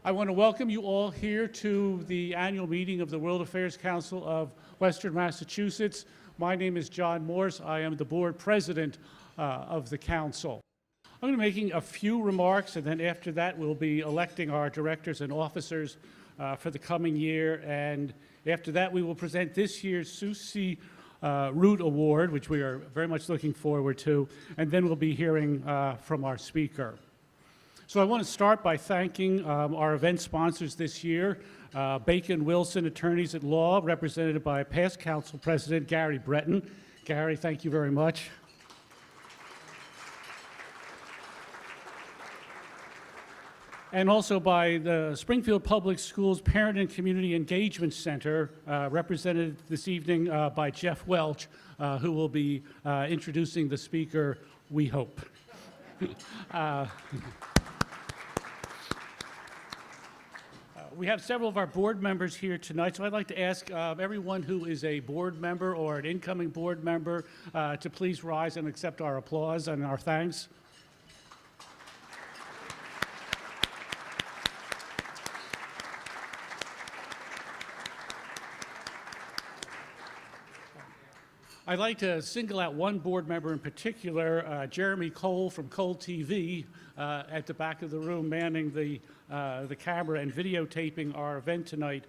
I want to welcome you all here to the annual meeting of the World Affairs Council of Western Massachusetts. My name is John Morse. I am the board president of the council. I'm going to be making a few remarks, and then after that we'll be electing our directors and officers for the coming year. And after that we will present this year's Susie Root Award, which we are very much looking forward to. And then we'll be hearing from our speaker. So I want to start by thanking our event sponsors this year, Bacon Wilson Attorneys at Law, represented by past council president Gary Breton. Gary, thank you very much. And also by the Springfield Public Schools Parent and Community Engagement Center, represented this evening by Jeff Welch, who will be introducing the speaker, we hope. We have several of our board members here tonight, so I'd like to ask everyone who is a board member or an incoming board member to please rise and accept our applause and our thanks. I'd like to single out one board member in particular, Jeremy Cole from Cole TV, at the back of the room, manning the camera and videotaping our event tonight.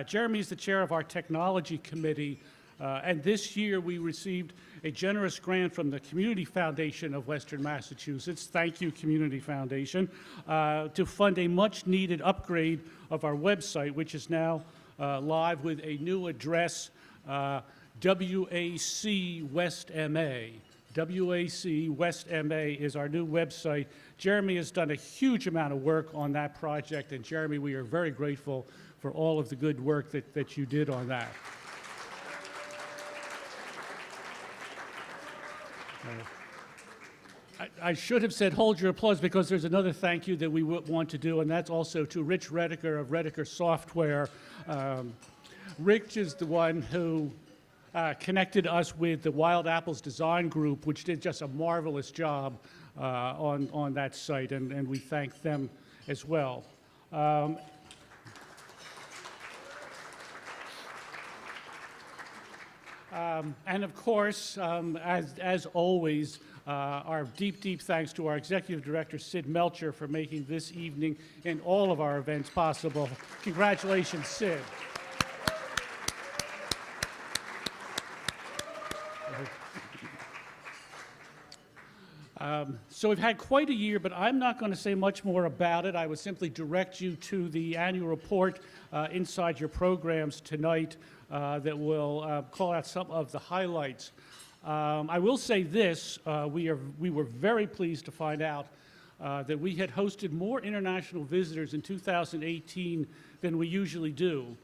Jeremy is the chair of our technology committee, and this year we received a generous grant from the Community Foundation of Western Massachusetts, thank you Community Foundation, to fund a much needed upgrade of our website, which is now live with a new address, WAC West MA. WAC West MA is our new website. Jeremy has done a huge amount of work on that project, and Jeremy, we are very grateful for all of the good work that you did on that. I should have said hold your applause because there's another thank you that we want to do, and that's also to Rich Rediker of Rediker Software. Rich is the one who connected us with the Wild Apples Design Group, which did just a marvelous job on that site, and we thank them as well. And of course, as always, our deep thanks to our executive director, Sid Melcher, for making this evening and all of our events possible. Congratulations, Sid. So we've had quite a year, but I'm not going to say much more about it. I would simply direct you to the annual report inside your programs tonight that will call out some of the highlights. I will say this, we were very pleased to find out that we had hosted more international visitors in 2018 than we usually do,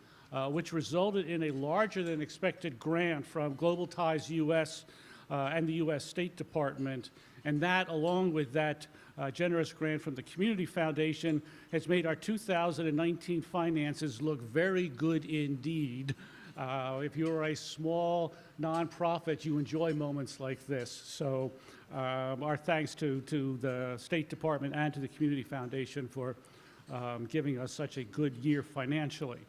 which resulted in a larger than expected grant from Global Ties US and the U.S. State Department. And that, along with that generous grant from the Community Foundation, has made our 2019 finances look very good indeed. If you're a small nonprofit, you enjoy moments like this. So our thanks to the State Department and to the Community Foundation for giving us such a good year financially.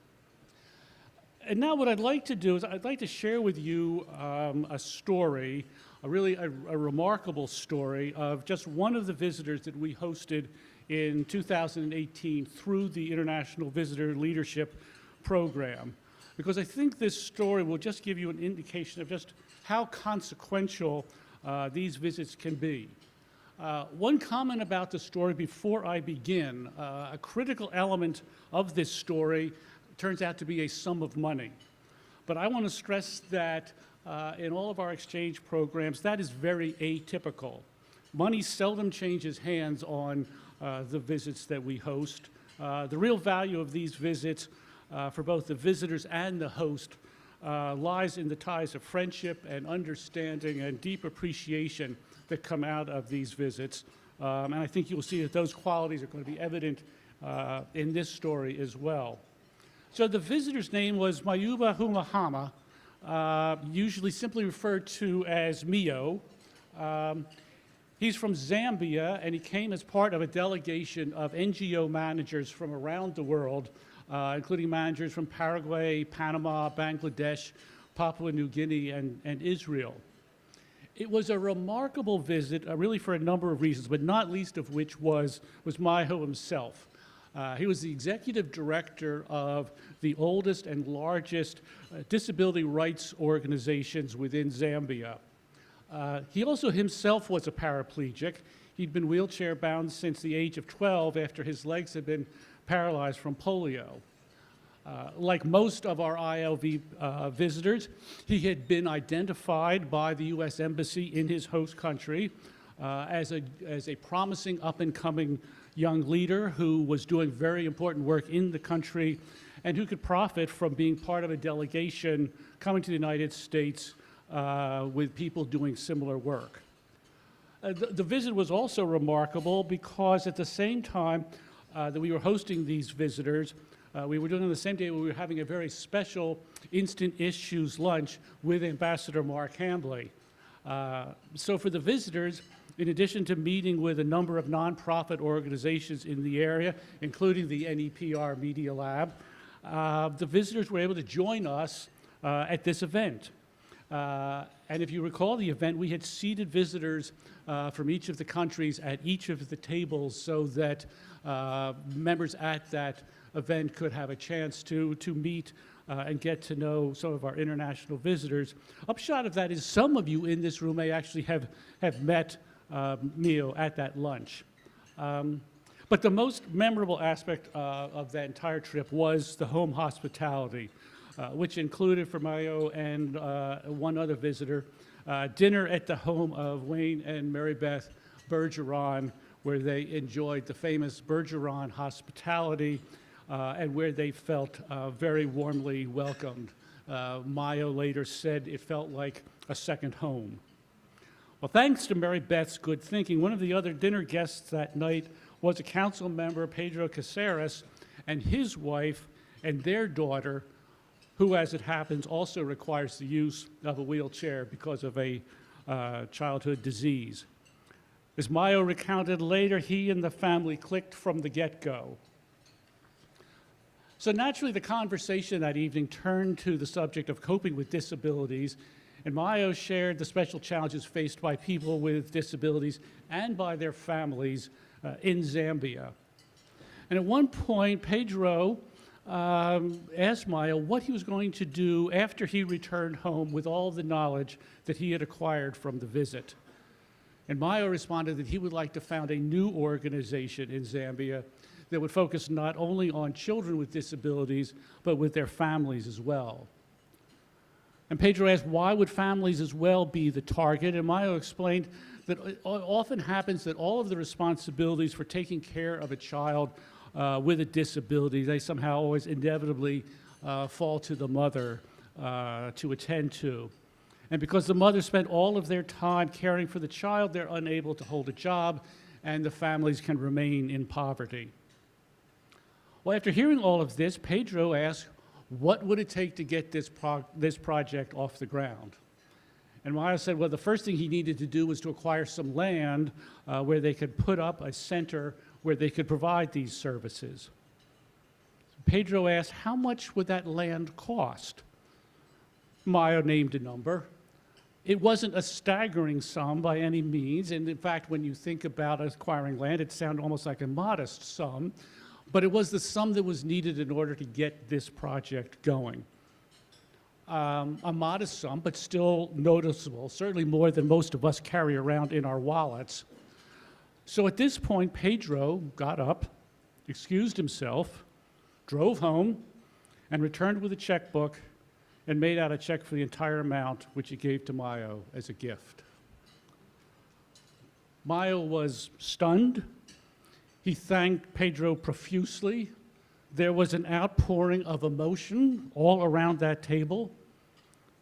And now what I'd like to do is I'd like to share with you a story, a remarkable story of just one of the visitors that we hosted in 2018 through the International Visitor Leadership Program. Because I think this story will just give you an indication of just how consequential these visits can be. One comment about the story before I begin, a critical element of this story turns out to be a sum of money. But I want to stress that in all of our exchange programs, that is very atypical. Money seldom changes hands on the visits that we host. The real value of these visits for both the visitors and the host lies in the ties of friendship and understanding and deep appreciation that come out of these visits. And I think you will see that those qualities are going to be evident in this story as well. So the visitor's name was Mayuba Humahama, usually simply referred to as Mio. He's from Zambia, and he came as part of a delegation of NGO managers from around the world, including managers from Paraguay, Panama, Bangladesh, Papua New Guinea, and Israel. It was a remarkable visit, really for a number of reasons, but not least of which was Mayo himself. He was the executive director of the oldest and largest disability rights organizations within Zambia. He also himself was a paraplegic. He'd been wheelchair bound since the age of 12 after his legs had been paralyzed from polio. Like most of our ILV visitors, he had been identified by the U.S. Embassy in his host country as a promising up-and-coming young leader who was doing very important work in the country and who could profit from being part of a delegation coming to the United States with people doing similar work. The visit was also remarkable because at the same time that we were hosting these visitors, we were doing on the same day we were having a very special instant issues lunch with Ambassador Mark Hambley. So for the visitors, in addition to meeting with a number of nonprofit organizations in the area, including the NEPR Media Lab, the visitors were able to join us at this event. And if you recall the event, we had seated visitors from each of the countries at each of the tables so that members at that event could have a chance to meet and get to know some of our international visitors. Upshot of that is some of you in this room may actually have met Mayo at that lunch. But the most memorable aspect of that entire trip was the home hospitality, which included for Mayo and one other visitor, dinner at the home of Wayne and Mary Beth Bergeron, where they enjoyed the famous Bergeron hospitality and where they felt very warmly welcomed. Mayo later said it felt like a second home. Well, thanks to Mary Beth's good thinking, one of the other dinner guests that night was a council member, Pedro Caceres, and his wife and their daughter, who, as it happens, also requires the use of a wheelchair because of a childhood disease. As Mayo recounted later, he and the family clicked from the get-go. So naturally, the conversation that evening turned to the subject of coping with disabilities, and Mayo shared the special challenges faced by people with disabilities and by their families in Zambia. And at one point, Pedro asked Mayo what he was going to do after he returned home with all the knowledge that he had acquired from the visit. And Mayo responded that he would like to found a new organization in Zambia that would focus not only on children with disabilities, but with their families as well. And Pedro asked, why would families as well be the target? And Mayo explained that it often happens that all of the responsibilities for taking care of a child with a disability, they somehow always inevitably fall to the mother to attend to. And because the mother spent all of their time caring for the child, they're unable to hold a job, and the families can remain in poverty. Well, after hearing all of this, Pedro asked, what would it take to get this project off the ground? And Mayo said, well, the first thing he needed to do was to acquire some land where they could put up a center where they could provide these services. Pedro asked, how much would that land cost? Mayo named a number. It wasn't a staggering sum by any means, and in fact, when you think about acquiring land, it sounded almost like a modest sum, but it was the sum that was needed in order to get this project going. A modest sum, but still noticeable, certainly more than most of us carry around in our wallets. So at this point, Pedro got up, excused himself, drove home, and returned with a checkbook and made out a check for the entire amount, which he gave to Mayo as a gift. Mayo was stunned. He thanked Pedro profusely. There was an outpouring of emotion all around that table,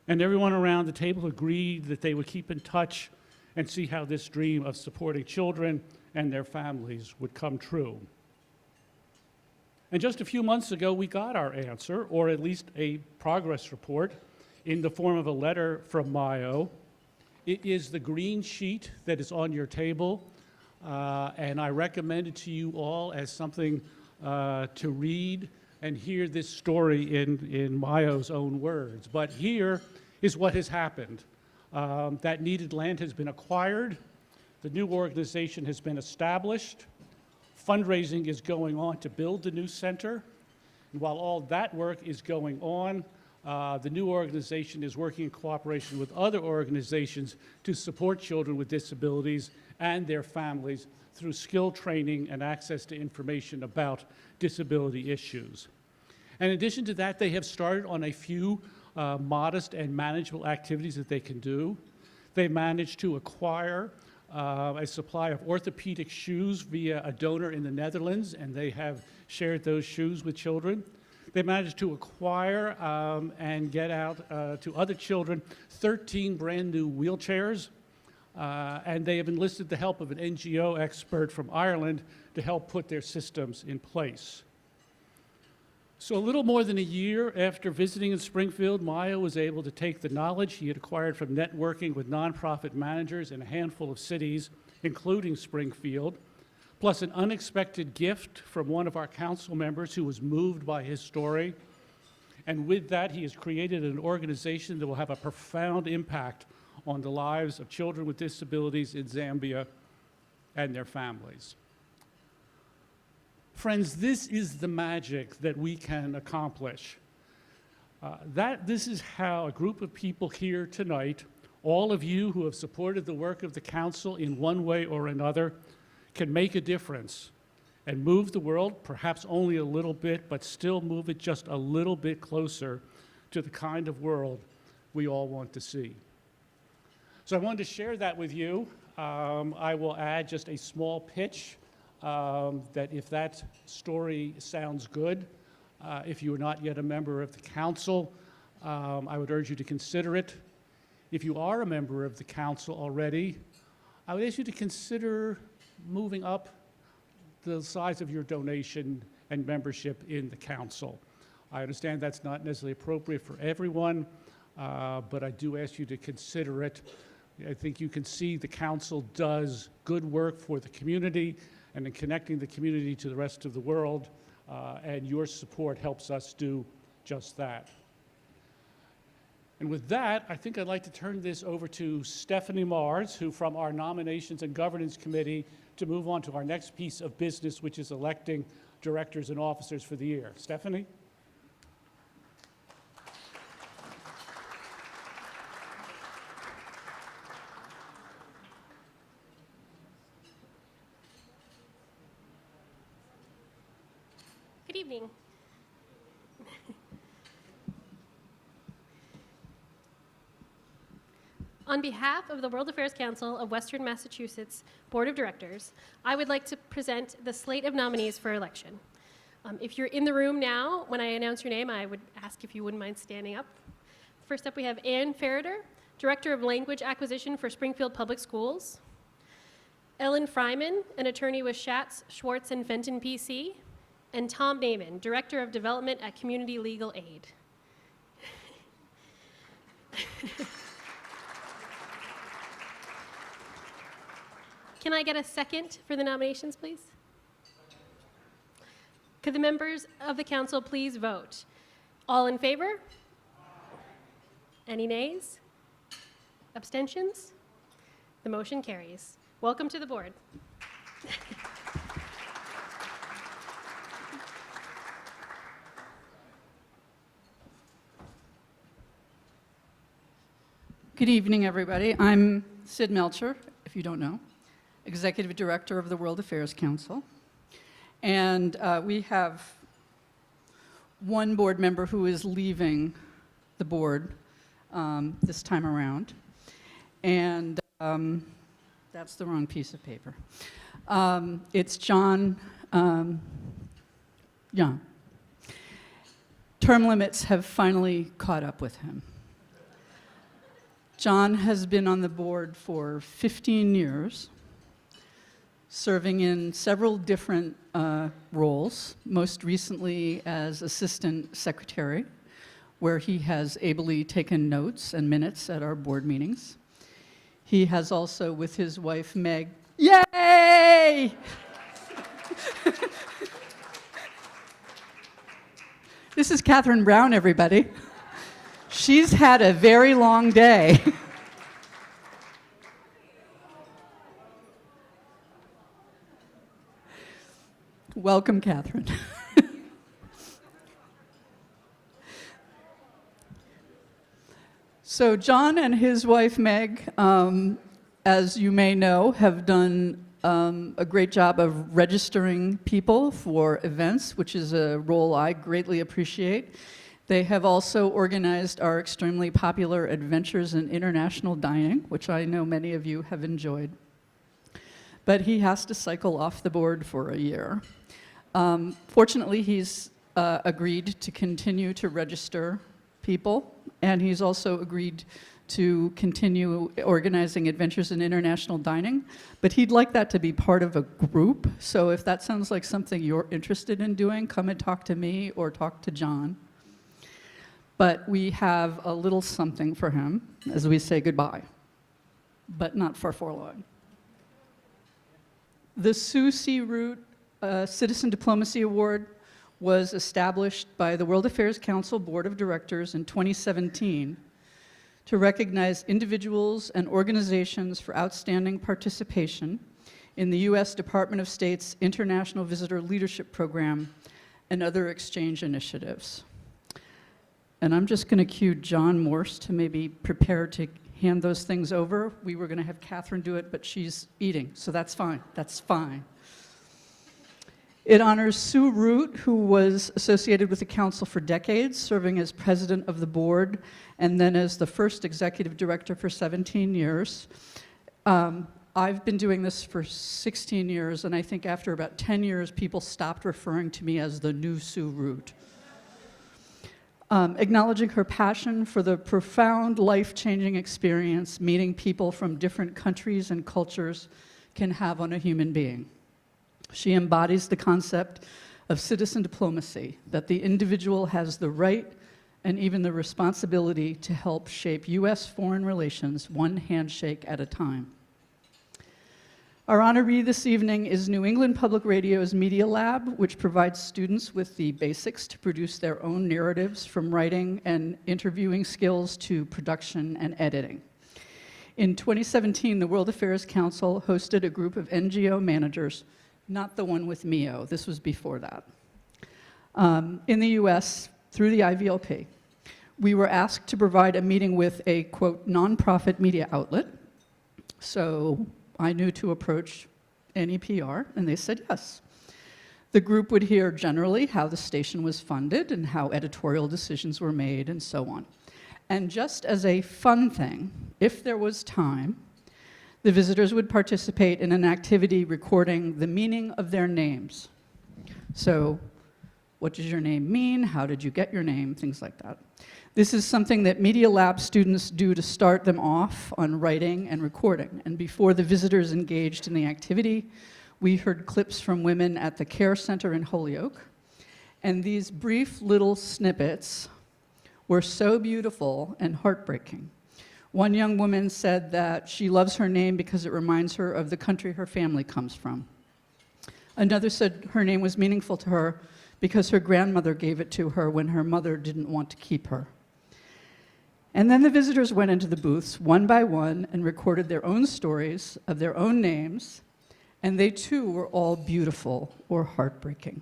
and everyone around the table agreed that they would keep in touch and see how this dream of supporting children and their families would come true. And just a few months ago, we got our answer, or at least a progress report, in the form of a letter from Mayo. It is the green sheet that is on your table, and I recommend it to you all as something to read and hear this story in Mayo's own words. But here is what has happened. That needed land has been acquired. The new organization has been established. Fundraising is going on to build the new center. And while all that work is going on, the new organization is working in cooperation with other organizations to support children with disabilities and their families through skill training and access to information about disability issues. In addition to that, they have started on a few modest and manageable activities that they can do. They managed to acquire a supply of orthopedic shoes via a donor in the Netherlands, and they have shared those shoes with children. They managed to acquire and get out to other children 13 brand new wheelchairs, and they have enlisted the help of an NGO expert from Ireland to help put their systems in place. So a little more than a year after visiting in Springfield, Mayo was able to take the knowledge he had acquired from networking with nonprofit managers in a handful of cities, including Springfield, plus an unexpected gift from one of our council members who was moved by his story. And with that, he has created an organization that will have a profound impact on the lives of children with disabilities in Zambia and their families. Friends, this is the magic that we can accomplish. This is how a group of people here tonight, all of you who have supported the work of the council in one way or another, can make a difference and move the world, perhaps only a little bit, but still move it just a little bit closer to the kind of world we all want to see. So I wanted to share that with you. I will add just a small pitch that if that story sounds good, if you are not yet a member of the council, I would urge you to consider it. If you are a member of the council already, I would ask you to consider moving up the size of your donation and membership in the council. I understand that's not necessarily appropriate for everyone, but I do ask you to consider it. I think you can see the council does good work for the community and in connecting the community to the rest of the world, and your support helps us do just that. And with that, I think I'd like to turn this over to Stephanie Mars, who from our Nominations and Governance Committee, to move on to our next piece of business, which is electing directors and officers for the year. Stephanie? Good evening. On behalf of the World Affairs Council of Western Massachusetts Board of Directors, I would like to present the slate of nominees for election. If you're in the room now, when I announce your name, I would ask if you wouldn't mind standing up. First up, we have Ann Ferreter, Director of Language Acquisition for Springfield Public Schools. Ellen Fryman, an attorney with Schatz, Schwartz, and Fenton PC. And Tom Naiman, Director of Development at Community Legal Aid. Can I get a second for the nominations, please? Could the members of the council please vote? All in favor? Any nays? Abstentions? The motion carries. Welcome to the board. Good evening, everybody. I'm Sid Melcher, if you don't know, Executive Director of the World Affairs Council. And we have one board member who is leaving the board this time around. And that's the wrong piece of paper. It's John Young. Term limits have finally caught up with him. John has been on the board for 15 years, serving in several different roles, most recently as Assistant Secretary, where he has ably taken notes and minutes at our board meetings. He has also, with his wife Meg, yay! This is Katherine Brown, everybody. She's had a very long day. Welcome, Katherine. So John and his wife Meg, as you may know, have done a great job of registering people for events, which is a role I greatly appreciate. They have also organized our extremely popular Adventures in International Dining, which I know many of you have enjoyed. But he has to cycle off the board for a year. Fortunately, he's agreed to continue to register people, and he's also agreed to continue organizing Adventures in International Dining, but he'd like that to be part of a group. So if that sounds like something you're interested in doing, come and talk to me or talk to John. But we have a little something for him as we say goodbye, but not for forlorn. The Sue C. Root Citizen Diplomacy Award was established by the World Affairs Council Board of Directors in 2017 to recognize individuals and organizations for outstanding participation in the U.S. Department of State's International Visitor Leadership Program and other exchange initiatives. And I'm just going to cue John Morse to maybe prepare to hand those things over. We were going to have Katherine do it, but she's eating, so that's fine. That's fine. It honors Sue Root, who was associated with the council for decades, serving as president of the board and then as the first executive director for 17 years. I've been doing this for 16 years, and I think after about 10 years, people stopped referring to me as the new Sue Root. Acknowledging her passion for the profound, life-changing experience meeting people from different countries and cultures can have on a human being. She embodies the concept of citizen diplomacy, that the individual has the right and even the responsibility to help shape U.S. foreign relations one handshake at a time. Our honoree this evening is New England Public Radio's Media Lab, which provides students with the basics to produce their own narratives, from writing and interviewing skills to production and editing. In 2017, the World Affairs Council hosted a group of NGO managers, not the one with MEO, this was before that, in the US through the IVLP. We were asked to provide a meeting with a, quote, nonprofit media outlet. So I knew to approach NEPR, and they said yes. The group would hear generally how the station was funded and how editorial decisions were made and so on. And just as a fun thing, if there was time, the visitors would participate in an activity recording the meaning of their names. So, what does your name mean? How did you get your name? Things like that. This is something that Media Lab students do to start them off on writing and recording. And before the visitors engaged in the activity, we heard clips from women at the Care Center in Holyoke. And these brief little snippets were so beautiful and heartbreaking. One young woman said that she loves her name because it reminds her of the country her family comes from. Another said her name was meaningful to her because her grandmother gave it to her when her mother didn't want to keep her. And then the visitors went into the booths one by one and recorded their own stories of their own names, and they too were all beautiful or heartbreaking.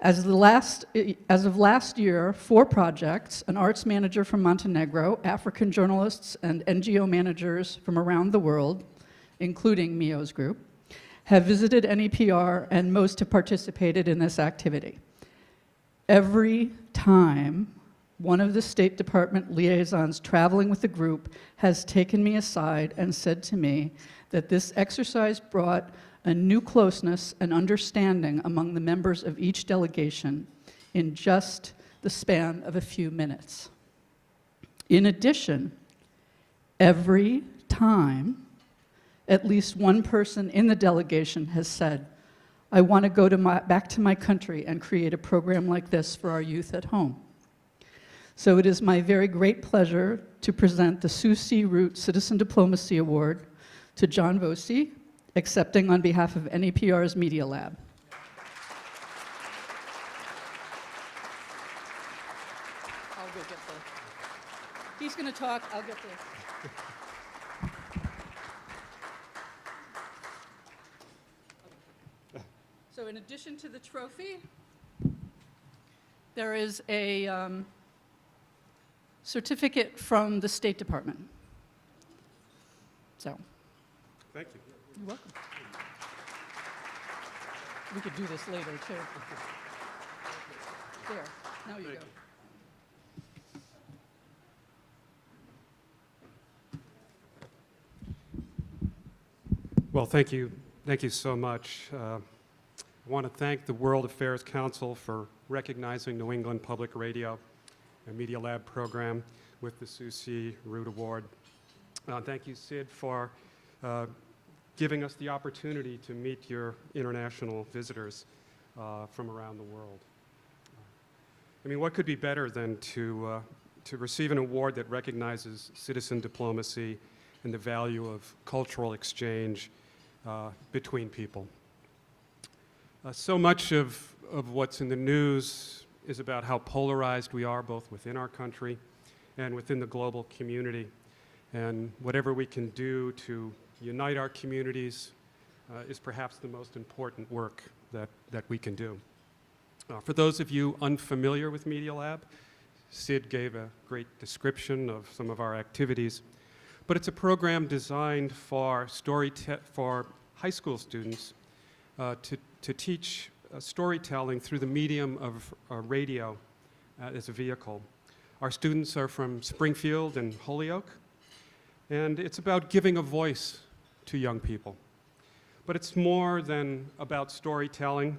As of last year, 4 projects, an arts manager from Montenegro, African journalists, and NGO managers from around the world, including MEO's group, have visited NEPR, and most have participated in this activity. Every time, one of the State Department liaisons traveling with the group has taken me aside and said to me that this exercise brought a new closeness and understanding among the members of each delegation in just the span of a few minutes. In addition, every time, at least one person in the delegation has said, I want to go back to my country and create a program like this for our youth at home. So it is my very great pleasure to present the Sue C. Root Citizen Diplomacy Award to John Voci, accepting on behalf of NEPR's Media Lab. I'll go get the... He's going to talk, I'll get the... So in addition to the trophy, there is a certificate from the State Department. So, Thank you. you're welcome. We could do this later, too. There, now you Thank go. Well, thank you. Thank you so much. I want to thank the World Affairs Council for recognizing New England Public Radio and Media Lab program with the Sue C. Root Award. Thank you, Sid, for giving us the opportunity to meet your international visitors from around the world. I mean, what could be better than to receive an award that recognizes citizen diplomacy and the value of cultural exchange between people? So much of what's in the news is about how polarized we are, both within our country and within the global community. And whatever we can do to unite our communities is perhaps the most important work that we can do. For those of you unfamiliar with Media Lab, Sid gave a great description of some of our activities, but it's a program designed for high school students to teach storytelling through the medium of radio as a vehicle. Our students are from Springfield and Holyoke, and it's about giving a voice to young people. But it's more than about storytelling.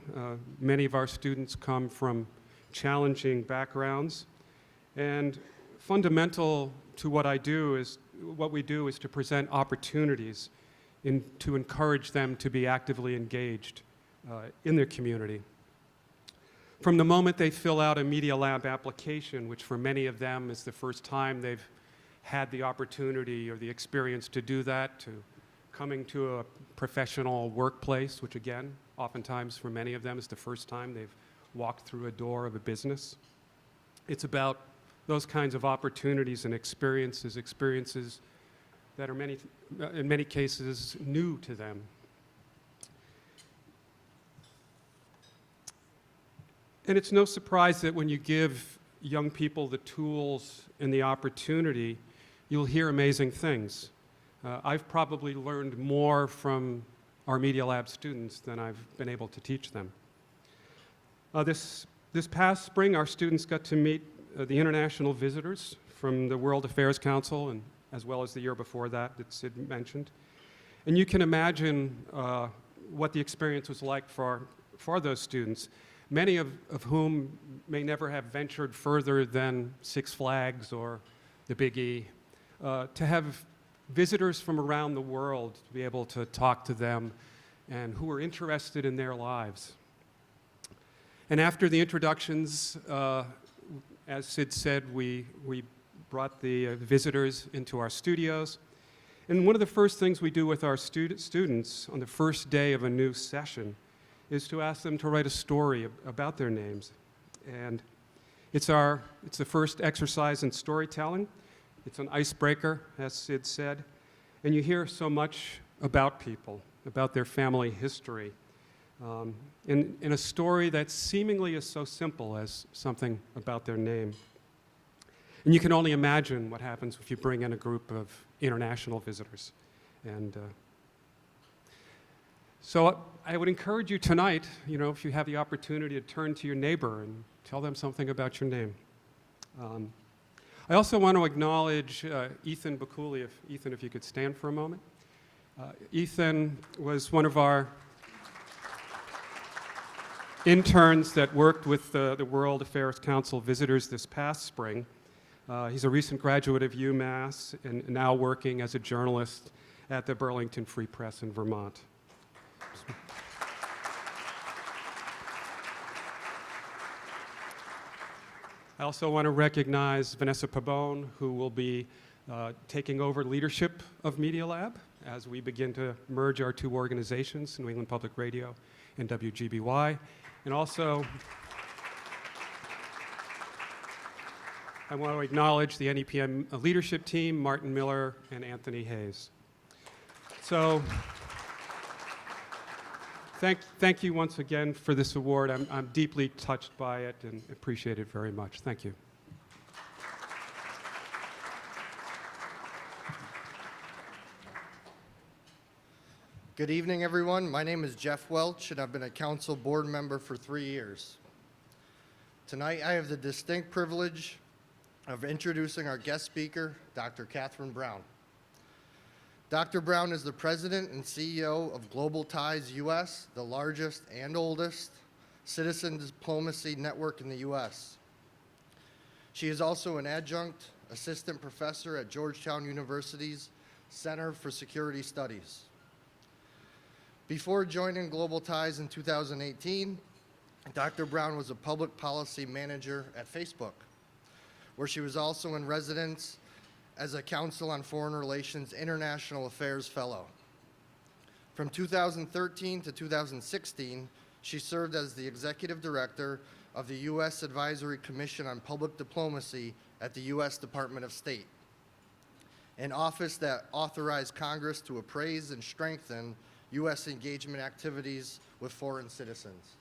Many of our students come from challenging backgrounds, and fundamental to what we do is to present opportunities to encourage them to be actively engaged in their community. From the moment they fill out a Media Lab application, which for many of them is the first time they've had the opportunity or the experience to do that, to coming to a professional workplace, which again, oftentimes for many of them is the first time they've walked through a door of a business. It's about those kinds of opportunities and experiences that are in many cases new to them. And it's no surprise that when you give young people the tools and the opportunity, you'll hear amazing things. I've probably learned more from our Media Lab students than I've been able to teach them. This past spring, our students got to meet the international visitors from the World Affairs Council, and as well as the year before that Sid mentioned. And you can imagine what the experience was like for those students, many of whom may never have ventured further than Six Flags or the Big E. To have visitors from around the world to be able to talk to them and who are interested in their lives. And after the introductions, as Sid said, we brought the visitors into our studios. And one of the first things we do with our students on the first day of a new session is to ask them to write a story about their names. And it's the first exercise in storytelling. It's an icebreaker, as Sid said. And you hear so much about people, about their family history, in a story that seemingly is so simple as something about their name. And you can only imagine what happens if you bring in a group of international visitors. And so I would encourage you tonight, if you have the opportunity, to turn to your neighbor and tell them something about your name. I also want to acknowledge Ethan Bakuli, if you could stand for a moment. Ethan was one of our interns that worked with the World Affairs Council visitors this past spring. He's a recent graduate of UMass and now working as a journalist at the Burlington Free Press in Vermont. I also want to recognize Vanessa Pabon, who will be taking over leadership of Media Lab as we begin to merge our two organizations, New England Public Radio and WGBY. And also, I want to acknowledge the NEPM leadership team, Martin Miller and Anthony Hayes. So, thank you once again for this award. I'm deeply touched by it and appreciate it very much. Thank you. Good evening, everyone. My name is Jeff Welch, and I've been a council board member for 3 years. Tonight, I have the distinct privilege of introducing our guest speaker, Dr. Katherine Brown. Dr. Brown is the president and CEO of Global Ties US, the largest and oldest citizen diplomacy network in the US. She is also an adjunct assistant professor at Georgetown University's Center for Security Studies. Before joining Global Ties in 2018, Dr. Brown was a public policy manager at Facebook, where she was also in residence as a Council on Foreign Relations International Affairs Fellow. From 2013 to 2016, she served as the Executive Director of the U.S. Advisory Commission on Public Diplomacy at the U.S. Department of State, an office that authorized Congress to appraise and strengthen U.S. engagement activities with foreign citizens.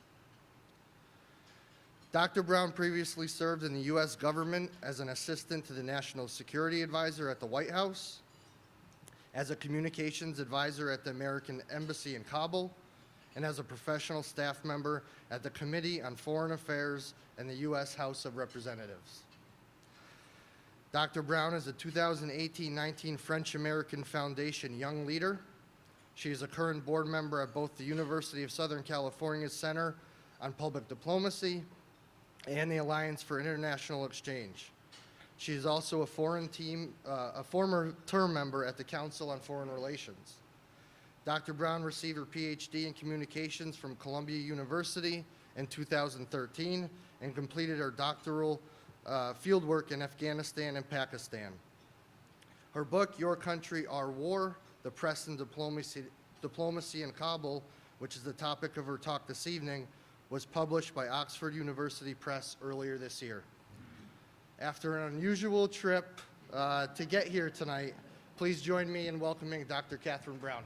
Dr. Brown previously served in the U.S. government as an assistant to the National Security Advisor at the White House, as a communications advisor at the American Embassy in Kabul, and as a professional staff member at the Committee on Foreign Affairs and the U.S. House of Representatives. Dr. Brown is a 2018-19 French-American Foundation Young Leader. She is a current board member at both the University of Southern California Center on Public Diplomacy and the Alliance for International Exchange. She is also a former term member at the Council on Foreign Relations. Dr. Brown received her PhD in communications from Columbia University in 2013 and completed her doctoral fieldwork in Afghanistan and Pakistan. Her book, Your Country, Our War, The Press and Diplomacy in Kabul, which is the topic of her talk this evening, was published by Oxford University Press earlier this year. After an unusual trip to get here tonight, please join me in welcoming Dr. Katherine Brown.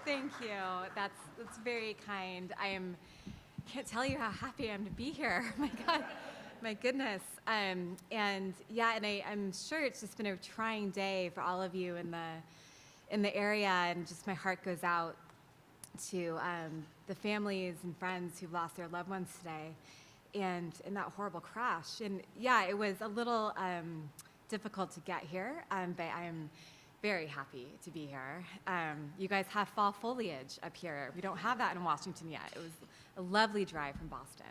Thank you. That's very kind. Can't tell you how happy I am to be here. My God, my goodness. And I'm sure it's just been a trying day for all of you in the area, and just my heart goes out to the families and friends who've lost their loved ones today, and in that horrible crash. And yeah, it was a little difficult to get here, but I'm very happy to be here. You guys have fall foliage up here. We don't have that in Washington yet. It was a lovely drive from Boston.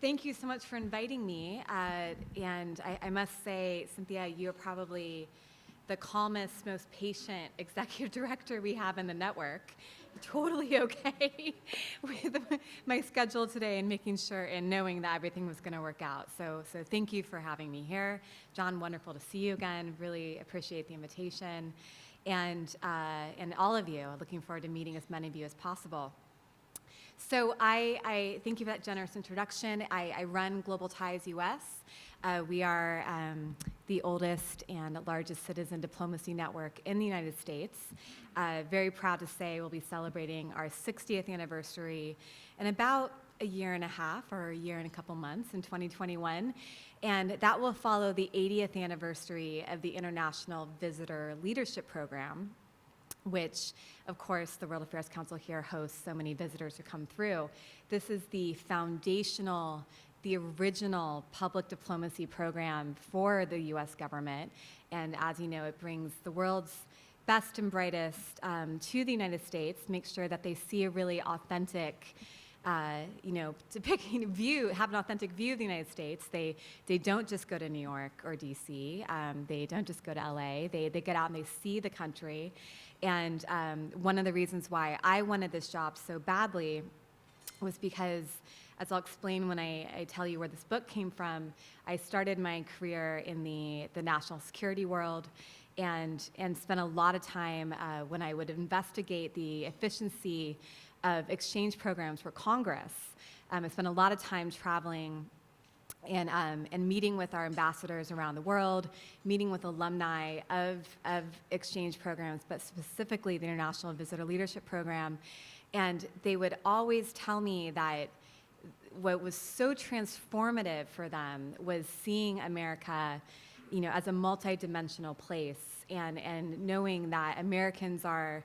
Thank you so much for inviting me. And I must say, Cynthia, you're probably the calmest, most patient executive director we have in the network. Totally okay with my schedule today and making sure and knowing that everything was going to work out. So thank you for having me here. John, wonderful to see you again. Really appreciate the invitation. And all of you, looking forward to meeting as many of you as possible. So I thank you for that generous introduction. I run Global Ties US. We are the oldest and largest citizen diplomacy network in the United States. Very proud to say we'll be celebrating our 60th anniversary in about a year and a half or a year and a couple months in 2021. And that will follow the 80th anniversary of the International Visitor Leadership Program, which, of course, the World Affairs Council here hosts so many visitors who come through. This is the foundational, the original public diplomacy program for the U.S. government. And as you know, it brings the world's best and brightest to the United States, make sure that they see a really authentic have an authentic view of the United States. They don't just go to New York or DC. They don't just go to LA. They get out and they see the country. And one of the reasons why I wanted this job so badly was because, as I'll explain when I tell you where this book came from, I started my career in the national security world and spent a lot of time when I would investigate the efficiency of exchange programs for Congress. I spent a lot of time traveling and meeting with our ambassadors around the world, meeting with alumni of exchange programs, but specifically the International Visitor Leadership Program. And they would always tell me that what was so transformative for them was seeing America, as a multidimensional place, and knowing that Americans are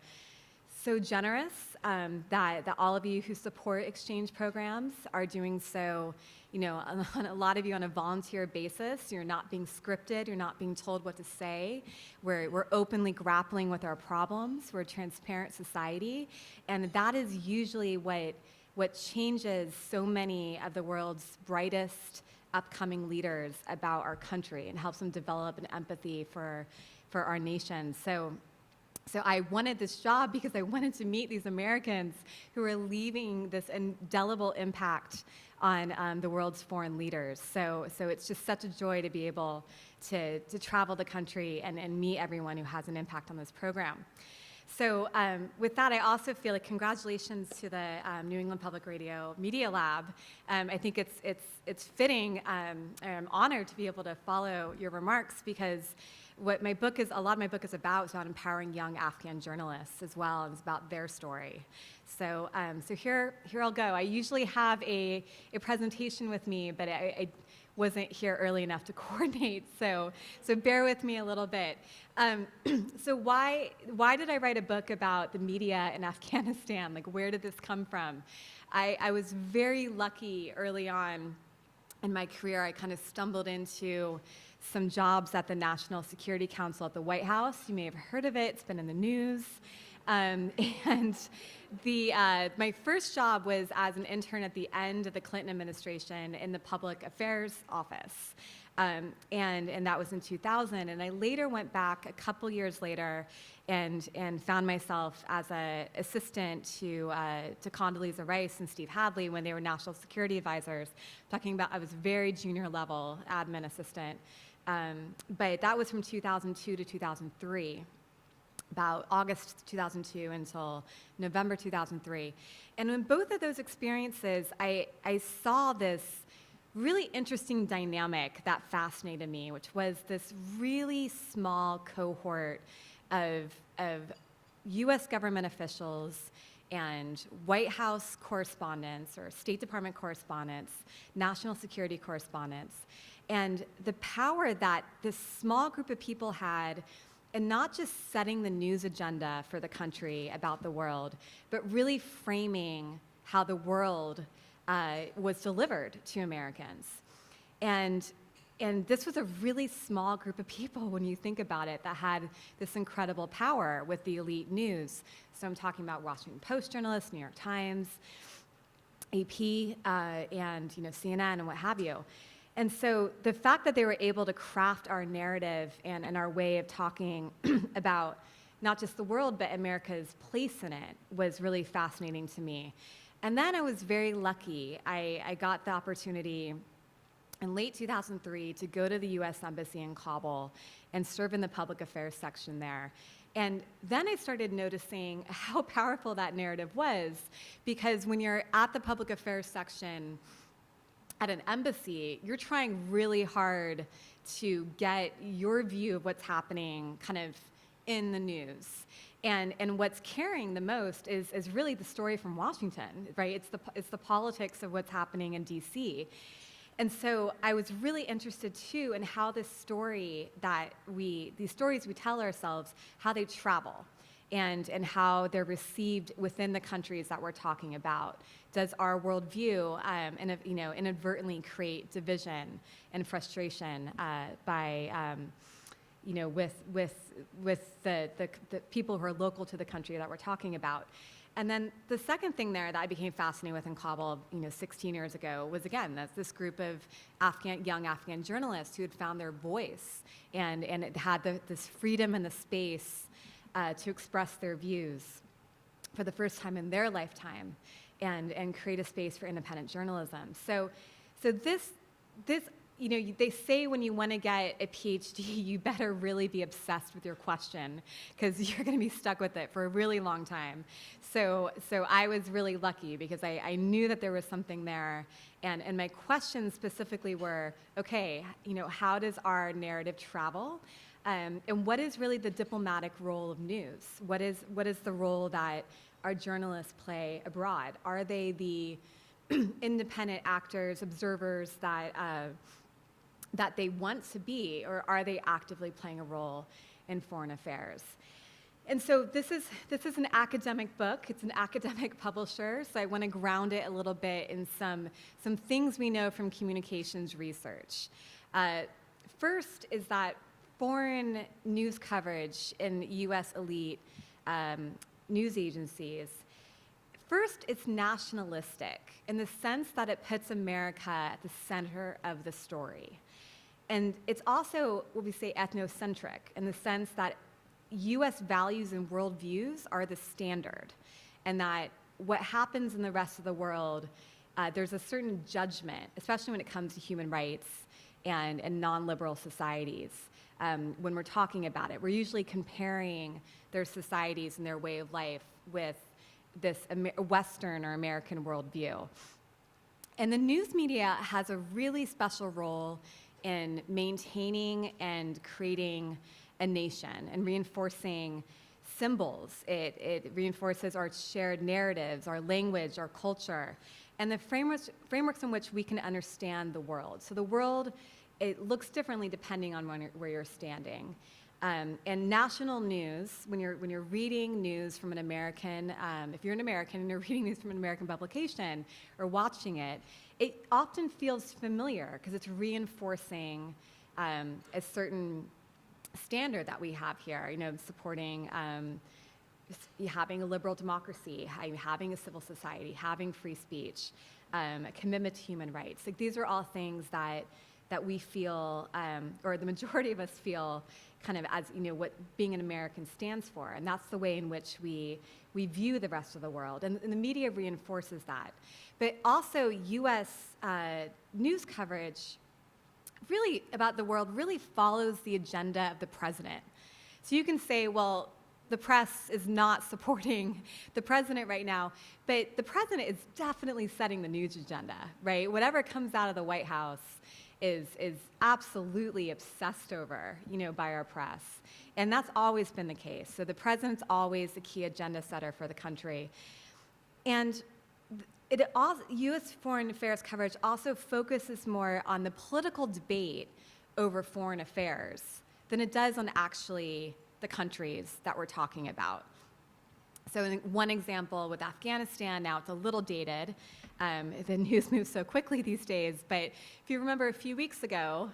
so generous, that all of you who support exchange programs are doing so, a lot of you on a volunteer basis. You're not being scripted. You're not being told what to say. We're openly grappling with our problems. We're a transparent society. And that is usually what changes so many of the world's brightest upcoming leaders about our country and helps them develop an empathy for our nation. So I wanted this job because I wanted to meet these Americans who are leaving this indelible impact on the world's foreign leaders. So it's just such a joy to be able to travel the country and meet everyone who has an impact on this program. So with that, I also feel like congratulations to the New England Public Radio Media Lab. I think it's fitting. I'm honored to be able to follow your remarks because what a lot of my book is about empowering young Afghan journalists as well. It's about their story. So here I'll go. I usually have a presentation with me, but I wasn't here early enough to coordinate. So bear with me a little bit. So why did I write a book about the media in Afghanistan? Like, where did this come from? I was very lucky early on in my career. I kind of stumbled into some jobs at the National Security Council at the White House. You may have heard of it. It's been in the news. And my first job was as an intern at the end of the Clinton administration in the public affairs office. And that was in 2000. And I later went back a couple years later and found myself as an assistant to Condoleezza Rice and Steve Hadley when they were national security advisors. Talking about, I was very junior level admin assistant. But that was from 2002 to 2003. About August 2002 until November 2003. And in both of those experiences, I saw this really interesting dynamic that fascinated me, which was this really small cohort of US government officials and White House correspondents or State Department correspondents, national security correspondents, and the power that this small group of people had and not just setting the news agenda for the country about the world, but really framing how the world was delivered to Americans. And this was a really small group of people, when you think about it, that had this incredible power with the elite news. So I'm talking about Washington Post journalists, New York Times, AP, and CNN and what have you. And so the fact that they were able to craft our narrative and our way of talking about not just the world, but America's place in it was really fascinating to me. And then I was very lucky. I got the opportunity in late 2003 to go to the US Embassy in Kabul and serve in the public affairs section there. And then I started noticing how powerful that narrative was, because when you're at the public affairs section at an embassy, you're trying really hard to get your view of what's happening kind of in the news. And what's carrying the most is really the story from Washington, right? It's the politics of what's happening in DC. And so I was really interested too in how these stories we tell ourselves, how they travel. And how they're received within the countries that we're talking about. Does our worldview inadvertently create division and frustration with the people who are local to the country that we're talking about? And then the second thing there that I became fascinated with in Kabul, 16 years ago, was again, that's this group of young Afghan journalists who had found their voice and it had this freedom and the space to express their views for the first time in their lifetime and create a space for independent journalism. So this they say when you want to get a PhD, you better really be obsessed with your question because you're going to be stuck with it for a really long time. So I was really lucky because I knew that there was something there. And my questions specifically were, okay, how does our narrative travel? And what is really the diplomatic role of news? What is the role that our journalists play abroad? Are they the independent actors, observers that they want to be, or are they actively playing a role in foreign affairs? And so this is an academic book. It's an academic publisher, so I want to ground it a little bit in some things we know from communications research. First is that foreign news coverage in U.S. elite news agencies, first, it's nationalistic in the sense that it puts America at the center of the story. And it's also what we say ethnocentric in the sense that U.S. values and worldviews are the standard, and that what happens in the rest of the world, there's a certain judgment, especially when it comes to human rights and non-liberal societies. When we're talking about it, we're usually comparing their societies and their way of life with this Western or American worldview. And the news media has a really special role in maintaining and creating a nation and reinforcing symbols. It reinforces our shared narratives, our language, our culture, and the frameworks in which we can understand the world. So the world, it looks differently depending on where you're standing. And national news, when you're reading news from an American, if you're an American and you're reading news from an American publication or watching it, it often feels familiar because it's reinforcing a certain standard that we have here, supporting having a liberal democracy, having a civil society, having free speech, a commitment to human rights. Like, these are all things that we feel, or the majority of us feel, kind of as what being an American stands for, and that's the way in which we view the rest of the world, and the media reinforces that. But also, U.S. News coverage, really about the world, really follows the agenda of the president. So you can say, well, the press is not supporting the president right now, but the president is definitely setting the news agenda, right? Whatever comes out of the White House is absolutely obsessed over, by our press. And that's always been the case. So the president's always the key agenda setter for the country. And U.S. foreign affairs coverage also focuses more on the political debate over foreign affairs than it does on actually the countries that we're talking about. So one example with Afghanistan, now it's a little dated. The news moves so quickly these days, but if you remember a few weeks ago,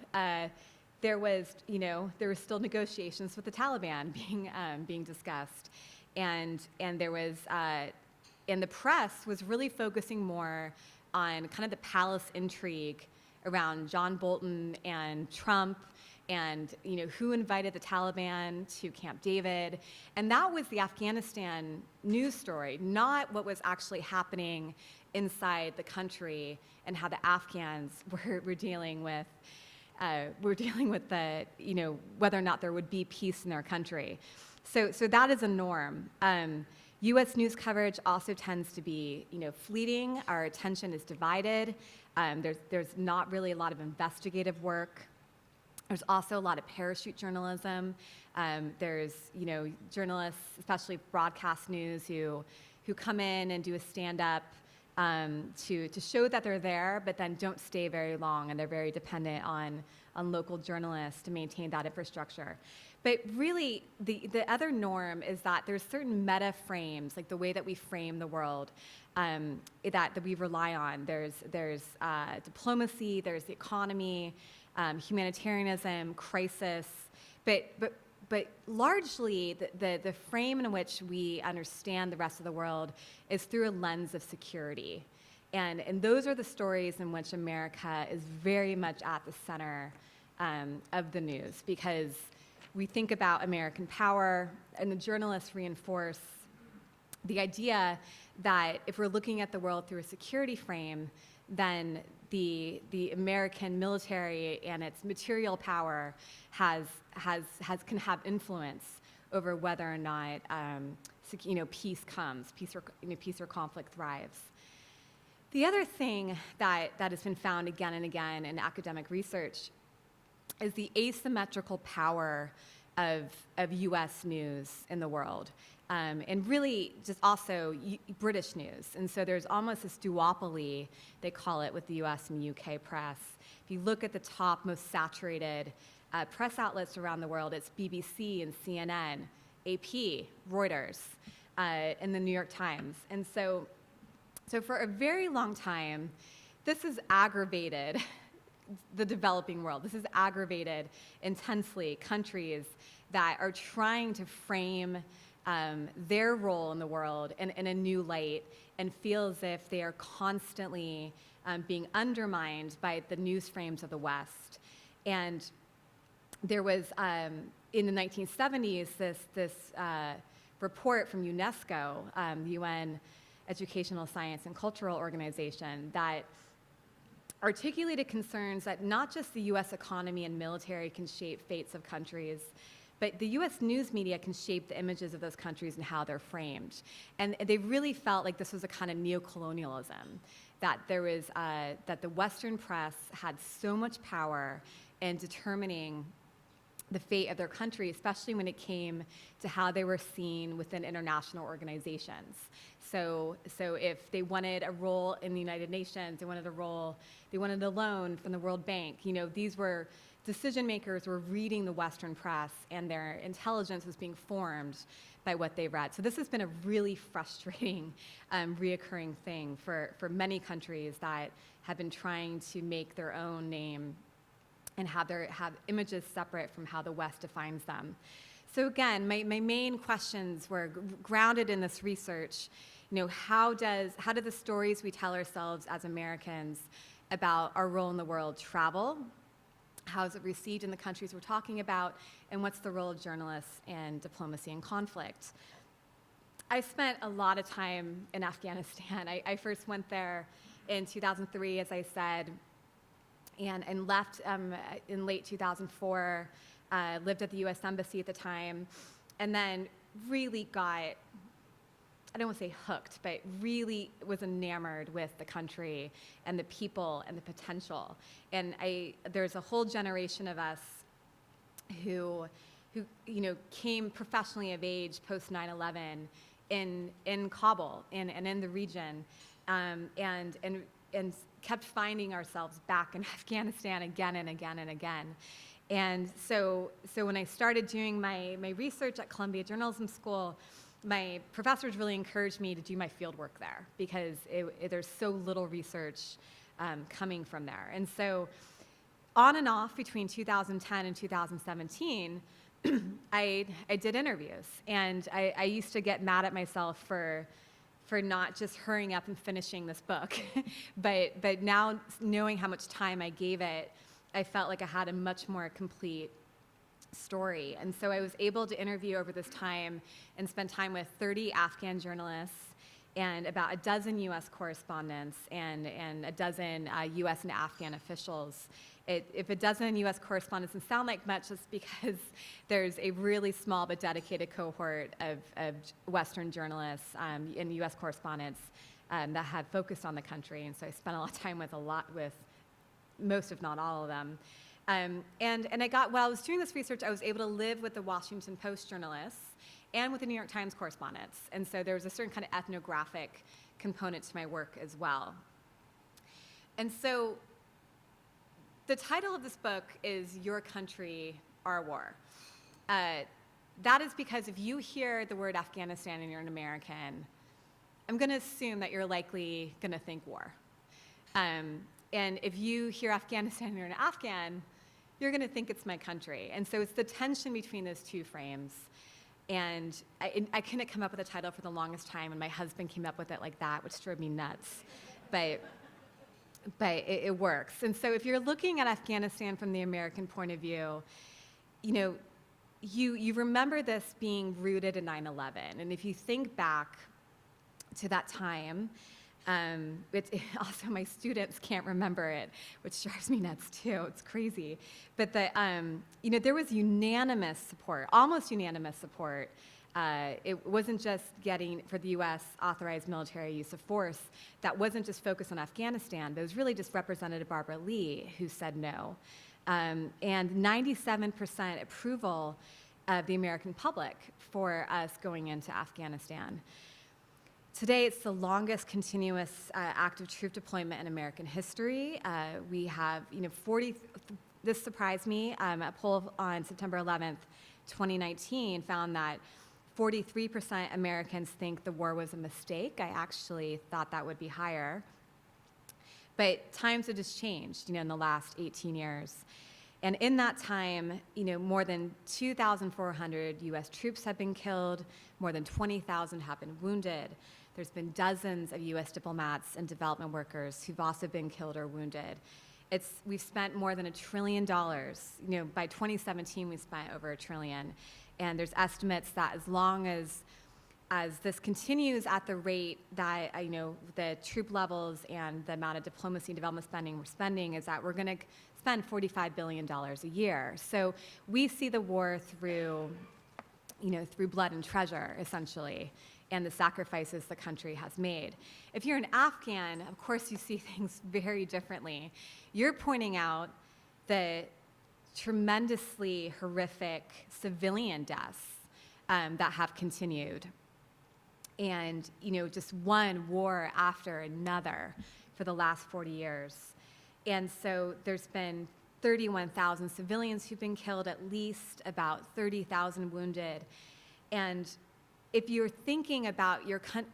there were still negotiations with the Taliban being discussed, and there was, and the press was really focusing more on kind of the palace intrigue around John Bolton and Trump, and who invited the Taliban to Camp David. And that was the Afghanistan news story, not what was actually happening inside the country and how the Afghans were dealing with the, whether or not there would be peace in their country. So that is a norm. U.S. news coverage also tends to be, fleeting. Our attention is divided. There's not really a lot of investigative work. There's also a lot of parachute journalism. There's, journalists, especially broadcast news, who come in and do a stand-up to show that they're there, but then don't stay very long, and they're very dependent on local journalists to maintain that infrastructure. But really, the other norm is that there's certain meta frames, like the way that we frame the world, that we rely on. There's diplomacy, there's the economy, humanitarianism, crisis, but but largely, the frame in which we understand the rest of the world is through a lens of security. And those are the stories in which America is very much at the center of the news, because we think about American power, and the journalists reinforce the idea that if we're looking at the world through a security frame, then the American military and its material power can have influence over whether or not peace comes, peace or conflict thrives. The other thing that has been found again and again in academic research is the asymmetrical power of U.S. news in the world. And really just also British news. And so there's almost this duopoly, they call it, with the US and UK press. If you look at the top most saturated press outlets around the world, it's BBC and CNN, AP, Reuters, and the New York Times. And so for a very long time, this has aggravated the developing world. This has aggravated intensely countries that are trying to frame their role in the world in a new light, and feel as if they are constantly being undermined by the news frames of the West. And there was, in the 1970s, this report from UNESCO, the UN Educational, Science, and Cultural Organization, that articulated concerns that not just the US economy and military can shape fates of countries, but the US news media can shape the images of those countries and how they're framed. And they really felt like this was a kind of neocolonialism, that there was, that the Western press had so much power in determining the fate of their country, especially when it came to how they were seen within international organizations. So if they wanted a role in the United Nations, they wanted a loan from the World Bank, these were decision makers were reading the Western press, and their intelligence was being formed by what they read. So this has been a really frustrating, reoccurring thing for many countries that have been trying to make their own name and have images separate from how the West defines them. So again, my main questions were grounded in this research. How do the stories we tell ourselves as Americans about our role in the world travel? How is it received in the countries we're talking about? And what's the role of journalists in diplomacy and conflict? I spent a lot of time in Afghanistan. I first went there in 2003, as I said, and left in late 2004, lived at the US Embassy at the time, and then really got, I don't want to say hooked, but really was enamored with the country and the people and the potential. And there's a whole generation of us who came professionally of age post 9/11 in Kabul and in the region, and kept finding ourselves back in Afghanistan again and again and again. And so when I started doing my research at Columbia Journalism School, my professors really encouraged me to do my field work there, because there's so little research coming from there. And so on and off between 2010 and 2017, I did interviews. And I used to get mad at myself for not just hurrying up and finishing this book. but now, knowing how much time I gave it, I felt like I had a much more complete story. And so I was able to interview over this time and spend time with 30 Afghan journalists and about a dozen US correspondents and a dozen US and Afghan officials. If a dozen US correspondents doesn't sound like much, it's because there's a really small but dedicated cohort of Western journalists and US correspondents that have focused on the country. And so I spent a lot of time with most, if not all of them. And while I was doing this research, I was able to live with the Washington Post journalists and with the New York Times correspondents. And so there was a certain kind of ethnographic component to my work as well. And so the title of this book is Your Country, Our War. That is because if you hear the word Afghanistan and you're an American, I'm going to assume that you're likely going to think war. And if you hear Afghanistan and you're an Afghan, you're going to think it's my country. And so it's the tension between those two frames. And I couldn't come up with a title for the longest time, and my husband came up with it like that, which drove me nuts. But it works. And so if you're looking at Afghanistan from the American point of view, you remember this being rooted in 9/11. And if you think back to that time, also my students can't remember it, which drives me nuts too. It's crazy. But there was unanimous support, almost unanimous support. It wasn't just getting for the U.S. authorized military use of force. That wasn't just focused on Afghanistan, but it was really just Representative Barbara Lee who said no. And 97% approval of the American public for us going into Afghanistan. Today, it's the longest continuous active troop deployment in American history. We have, 40, this surprised me, a poll on September 11th, 2019 found that 43% Americans think the war was a mistake. I actually thought that would be higher. But times have just changed, in the last 18 years. And in that time, more than 2,400 U.S. troops have been killed, more than 20,000 have been wounded. There's been dozens of U.S. diplomats and development workers who've also been killed or wounded. We've spent more than $1 trillion. By 2017, we spent over $1 trillion. And there's estimates that as long as this continues at the rate that the troop levels and the amount of diplomacy and development spending we're spending, is that we're going to spend $45 billion a year. So we see the war through blood and treasure, essentially, and the sacrifices the country has made. If you're an Afghan, of course you see things very differently. You're pointing out the tremendously horrific civilian deaths that have continued. And, just one war after another for the last 40 years. And so there's been 31,000 civilians who've been killed, at least about 30,000 wounded. And if you're thinking about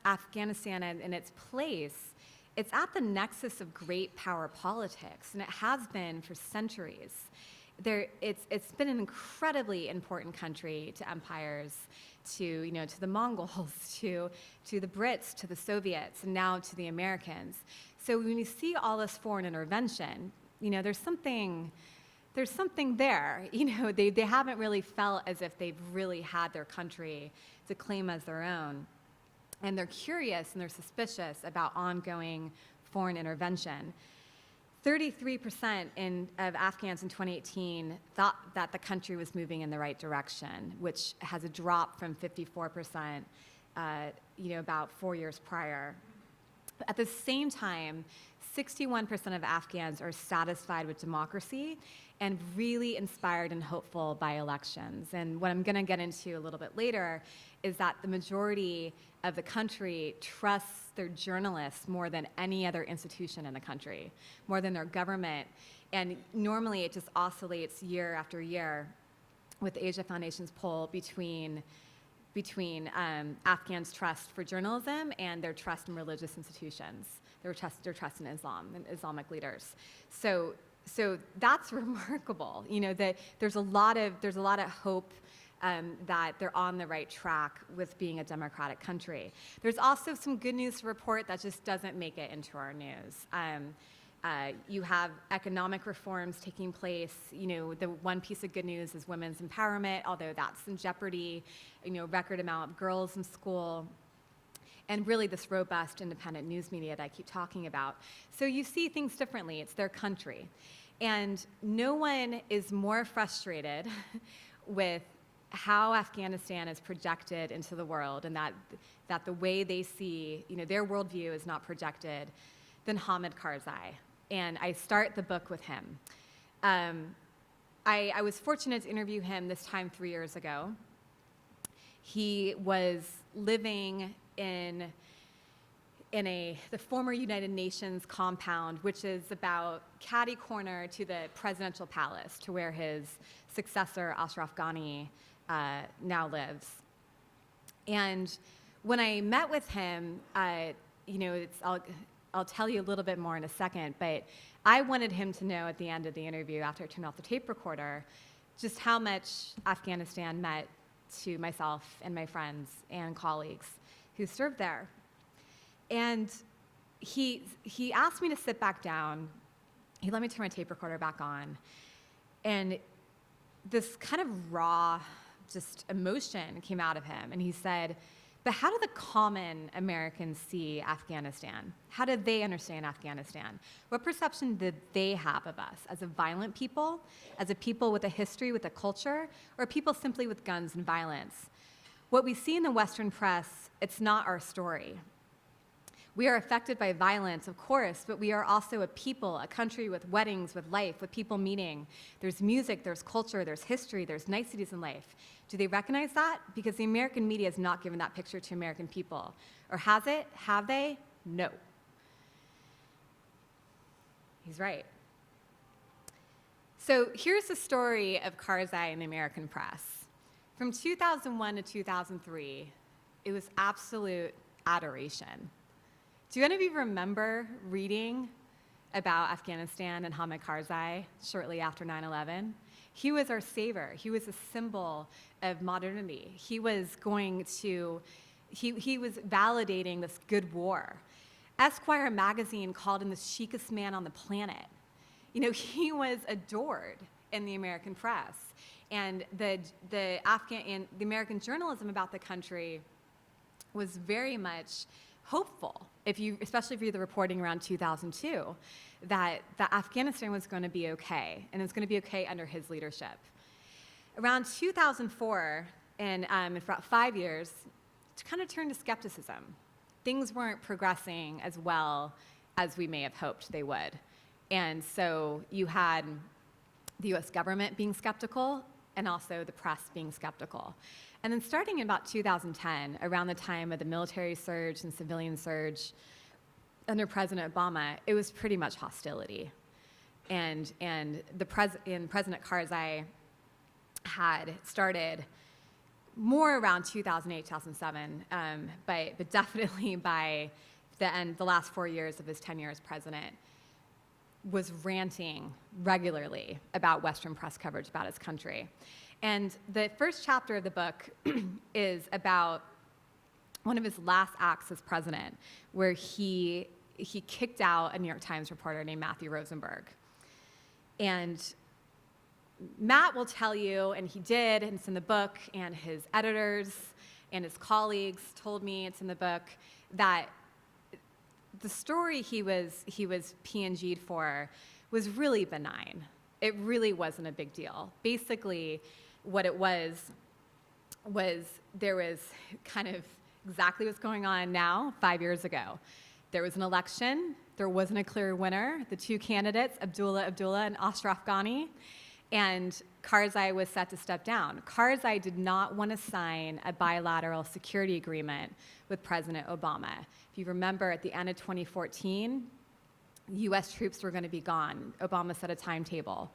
Afghanistan and its place, it's at the nexus of great power politics, and it has been for centuries. It's been an incredibly important country to empires, to the Mongols, to the Brits, to the Soviets, and now to the Americans. So when you see all this foreign intervention, there's something there. They haven't really felt as if they've really had their country to claim as their own. And they're curious and they're suspicious about ongoing foreign intervention. 33% of Afghans in 2018 thought that the country was moving in the right direction, which has a drop from 54%, about 4 years prior. At the same time, 61% of Afghans are satisfied with democracy and really inspired and hopeful by elections. And what I'm going to get into a little bit later is that the majority of the country trusts their journalists more than any other institution in the country, more than their government. And normally it just oscillates year after year with the Asia Foundation's poll between Afghans' trust for journalism and their trust in religious institutions, their trust in Islam and Islamic leaders. So that's remarkable. That there's a lot of hope that they're on the right track with being a democratic country. There's also some good news to report that just doesn't make it into our news. You have economic reforms taking place. The one piece of good news is women's empowerment, although that's in jeopardy. Record amount of girls in school, and really this robust independent news media that I keep talking about. So you see things differently. It's their country. And no one is more frustrated with how Afghanistan is projected into the world, and that the way they see, their worldview is not projected, than Hamid Karzai. And I start the book with him. I was fortunate to interview him this time 3 years ago. He was living in the former United Nations compound, which is about catty corner to the presidential palace, to where his successor, Ashraf Ghani, now lives. And when I met with him, I'll tell you a little bit more in a second, but I wanted him to know at the end of the interview, after I turned off the tape recorder, just how much Afghanistan meant to myself and my friends and colleagues who served there. And he asked me to sit back down. He let me turn my tape recorder back on. And this kind of raw, just emotion came out of him. And he said, but how do the common Americans see Afghanistan? How do they understand Afghanistan? What perception did they have of us? As a violent people, as a people with a history, with a culture, or people simply with guns and violence? What we see in the Western press, it's not our story. We are affected by violence, of course, but we are also a people, a country with weddings, with life, with people meeting. There's music, there's culture, there's history, there's niceties in life. Do they recognize that? Because the American media has not given that picture to American people. Or has it? Have they? No. He's right. So here's the story of Karzai in the American press. From 2001 to 2003, it was absolute adoration. Do any of you remember reading about Afghanistan and Hamid Karzai shortly after 9/11? He was our savior. He was a symbol of modernity. He was validating this good war. Esquire magazine called him the chicest man on the planet. You know, he was adored in the American press. And the American journalism about the country was very much hopeful, especially if you're the reporting around 2002, that Afghanistan was going to be okay, and it was going to be okay under his leadership. Around 2004, and for about 5 years, it kind of turned to skepticism. Things weren't progressing as well as we may have hoped they would. And so you had the US government being skeptical, and also the press being skeptical. And then starting in about 2010, around the time of the military surge and civilian surge under President Obama, it was pretty much hostility. And President Karzai had started more around 2008, 2007, but definitely by the last 4 years of his tenure as president, was ranting regularly about Western press coverage about his country. And the first chapter of the book is about one of his last acts as president, where he kicked out a New York Times reporter named Matthew Rosenberg. And Matt will tell you, and he did, and it's in the book, and his editors and his colleagues told me, it's in the book, that the story he was PNG'd for was really benign. It really wasn't a big deal. Basically, what it was there was kind of exactly what's going on now 5 years ago. There was an election. There wasn't a clear winner. The two candidates, Abdullah and Ashraf Ghani, and Karzai was set to step down. Karzai did not want to sign a bilateral security agreement with President Obama. If you remember, at the end of 2014, US troops were going to be gone. Obama set a timetable.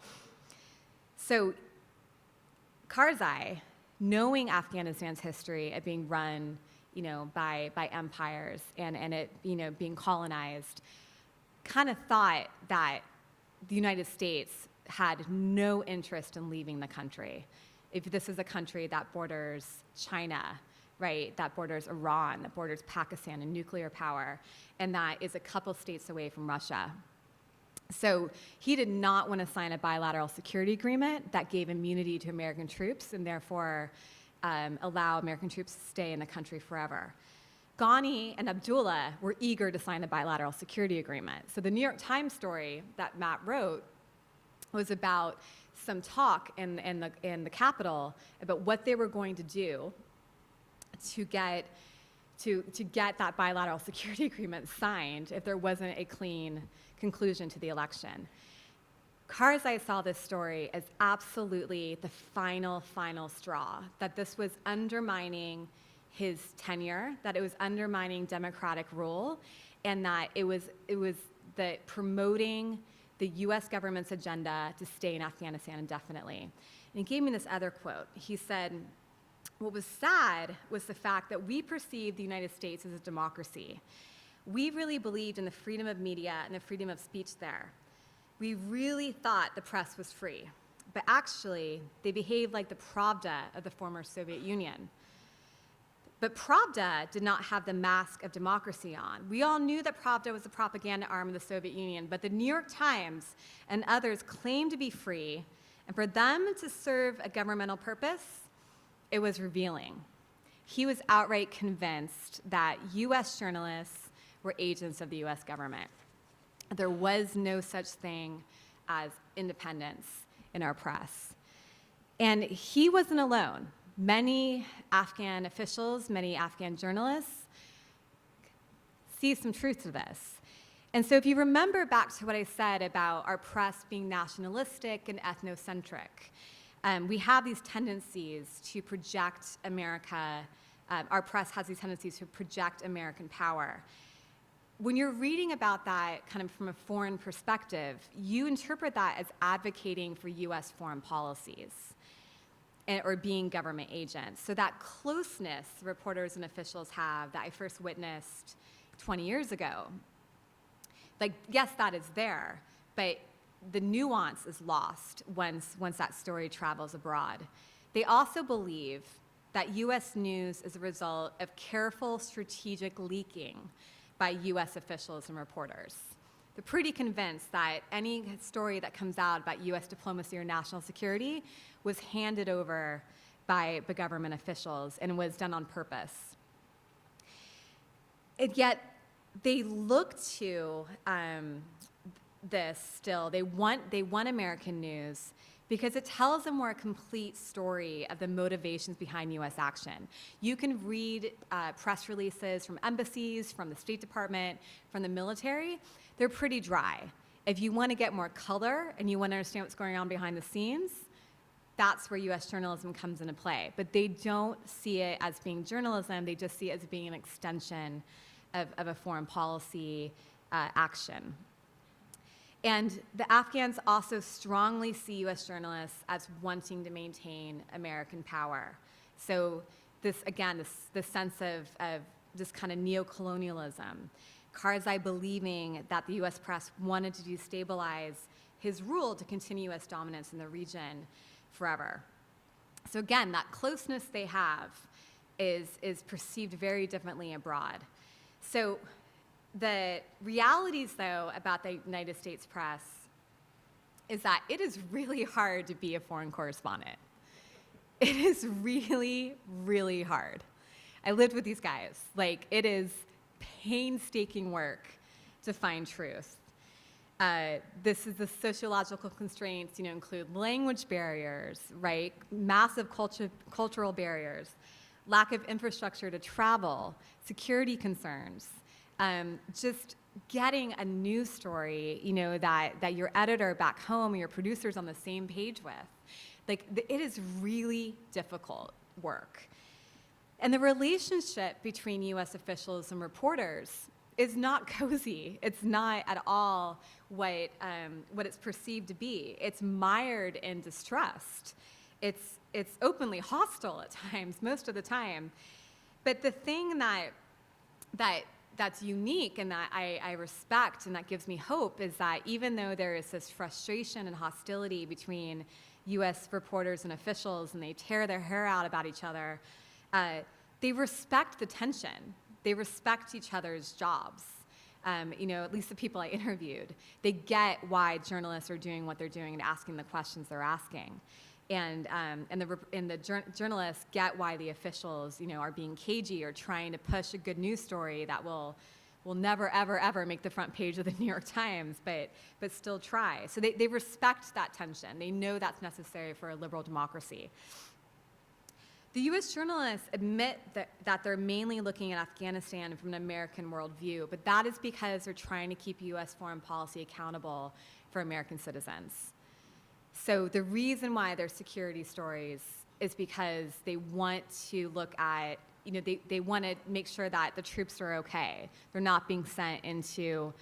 So Karzai, knowing Afghanistan's history of being run, by empires and it, being colonized, kind of thought that the United States had no interest in leaving the country. If this is a country that borders China, right, that borders Iran, that borders Pakistan and nuclear power, and that is a couple states away from Russia. So he did not want to sign a bilateral security agreement that gave immunity to American troops and therefore allow American troops to stay in the country forever. Ghani and Abdullah were eager to sign a bilateral security agreement. So the New York Times story that Matt wrote was about some talk in the Capitol about what they were going to do to get that bilateral security agreement signed if there wasn't a clean conclusion to the election. Karzai saw this story as absolutely the final straw, that this was undermining his tenure, that it was undermining democratic rule, and that it was promoting the US government's agenda to stay in Afghanistan indefinitely. And he gave me this other quote. He said, what was sad was the fact that we perceived the United States as a democracy. We really believed in the freedom of media and the freedom of speech there. We really thought the press was free, but actually, they behaved like the Pravda of the former Soviet Union. But Pravda did not have the mask of democracy on. We all knew that Pravda was the propaganda arm of the Soviet Union, but the New York Times and others claimed to be free, and for them to serve a governmental purpose, it was revealing. He was outright convinced that US journalists were agents of the US government. There was no such thing as independence in our press. And he wasn't alone. Many Afghan officials, many Afghan journalists see some truth to this. And so if you remember back to what I said about our press being nationalistic and ethnocentric, we have these tendencies to project America, our press has these tendencies to project American power. When you're reading about that kind of from a foreign perspective, you interpret that as advocating for US foreign policies or being government agents. So that closeness reporters and officials have that I first witnessed 20 years ago, like, yes, that is there, but the nuance is lost once that story travels abroad. They also believe that US news is a result of careful strategic leaking by US officials and reporters. They're pretty convinced that any story that comes out about US diplomacy or national security was handed over by the government officials and was done on purpose. And yet, they look to this still. They want American news because it tells a more complete story of the motivations behind US action. You can read press releases from embassies, from the State Department, from the military. They're pretty dry. If you want to get more color and you want to understand what's going on behind the scenes, that's where US journalism comes into play. But they don't see it as being journalism, they just see it as being an extension of a foreign policy action. And the Afghans also strongly see US journalists as wanting to maintain American power. So this, again, this sense of this kind of neo-colonialism, Karzai believing that the US press wanted to destabilize his rule to continue US dominance in the region forever. So again, that closeness they have is perceived very differently abroad. So the realities, though, about the United States press is that it is really hard to be a foreign correspondent. It is really, really hard. I lived with these guys. Like, it is painstaking work to find truth. This is the sociological constraints, include language barriers, right? Massive cultural barriers, lack of infrastructure to travel, security concerns, just getting a news story, that your editor back home or your producer's on the same page with. Like, it is really difficult work. And the relationship between US officials and reporters is not cozy. It's not at all what it's perceived to be. It's mired in distrust. It's openly hostile at times, most of the time. But the thing that's unique and that I respect and that gives me hope is that even though there is this frustration and hostility between US reporters and officials and they tear their hair out about each other, they respect the tension. They respect each other's jobs. At least the people I interviewed, they get why journalists are doing what they're doing and asking the questions they're asking. And the journalists get why the officials, are being cagey or trying to push a good news story that will never, ever, ever make the front page of the New York Times, but still try. So they respect that tension. They know that's necessary for a liberal democracy. The US journalists admit that they're mainly looking at Afghanistan from an American worldview, but that is because they're trying to keep US foreign policy accountable for American citizens. So the reason why they're security stories is because they want to look at, they want to make sure that the troops are okay. They're not being sent into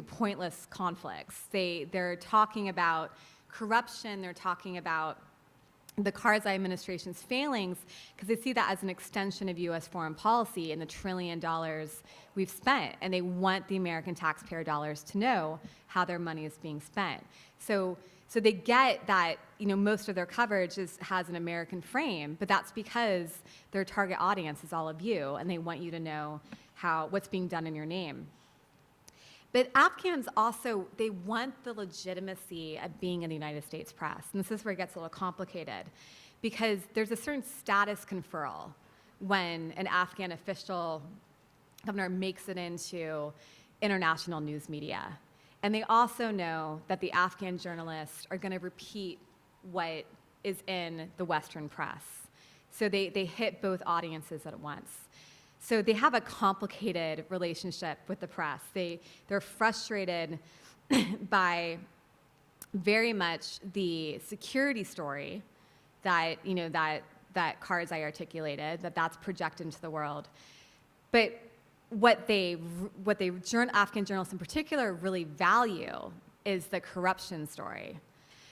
pointless conflicts. They're talking about corruption, they're talking about the Karzai administration's failings because they see that as an extension of U.S. foreign policy and the $1 trillion we've spent, and they want the American taxpayer dollars to know how their money is being spent. So they get that, most of their coverage has an American frame, but that's because their target audience is all of you, and they want you to know what's being done in your name. But Afghans also, they want the legitimacy of being in the United States press. And this is where it gets a little complicated, because there's a certain status conferral when an Afghan official governor makes it into international news media. And they also know that the Afghan journalists are going to repeat what is in the Western press. So they hit both audiences at once. So they have a complicated relationship with the press. They're frustrated by very much the security story that Karzai articulated, that's projected into the world. But what Afghan journalists in particular really value is the corruption story.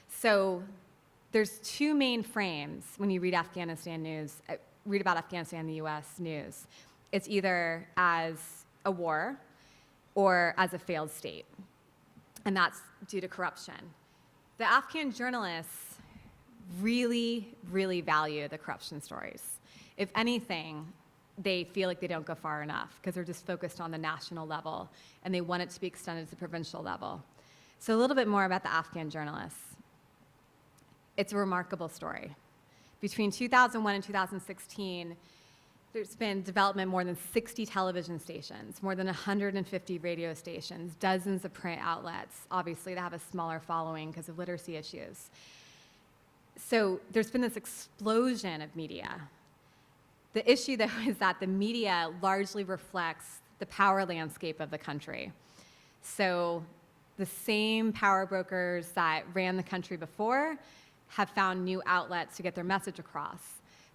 So there's two main frames when you read Afghanistan news, read about Afghanistan in the U.S. news. It's either as a war or as a failed state, and that's due to corruption. The Afghan journalists really, really value the corruption stories. If anything, they feel like they don't go far enough because they're just focused on the national level, and they want it to be extended to the provincial level. So a little bit more about the Afghan journalists. It's a remarkable story. Between 2001 and 2016, there's been development more than 60 television stations, more than 150 radio stations, dozens of print outlets, obviously, that have a smaller following because of literacy issues. So there's been this explosion of media. The issue, though, is that the media largely reflects the power landscape of the country. So the same power brokers that ran the country before have found new outlets to get their message across.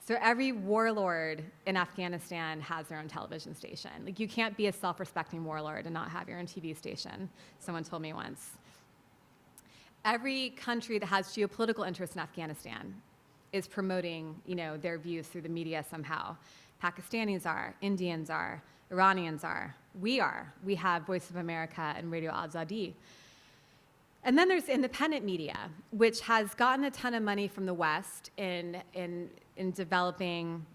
So every warlord in Afghanistan has their own television station. Like, you can't be a self-respecting warlord and not have your own TV station, someone told me once. Every country that has geopolitical interest in Afghanistan is promoting, their views through the media somehow. Pakistanis are, Indians are, Iranians are, we are. We have Voice of America and Radio Azadi. And then there's independent media, which has gotten a ton of money from the West in developing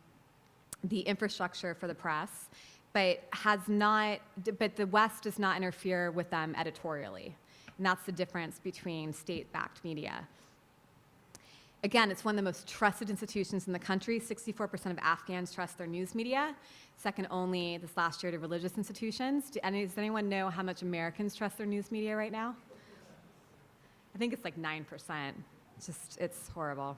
the infrastructure for the press, but the West does not interfere with them editorially. And that's the difference between state-backed media. Again, it's one of the most trusted institutions in the country. 64% of Afghans trust their news media, second only this last year to religious institutions. Does anyone know how much Americans trust their news media right now? I think it's like 9%. It's horrible.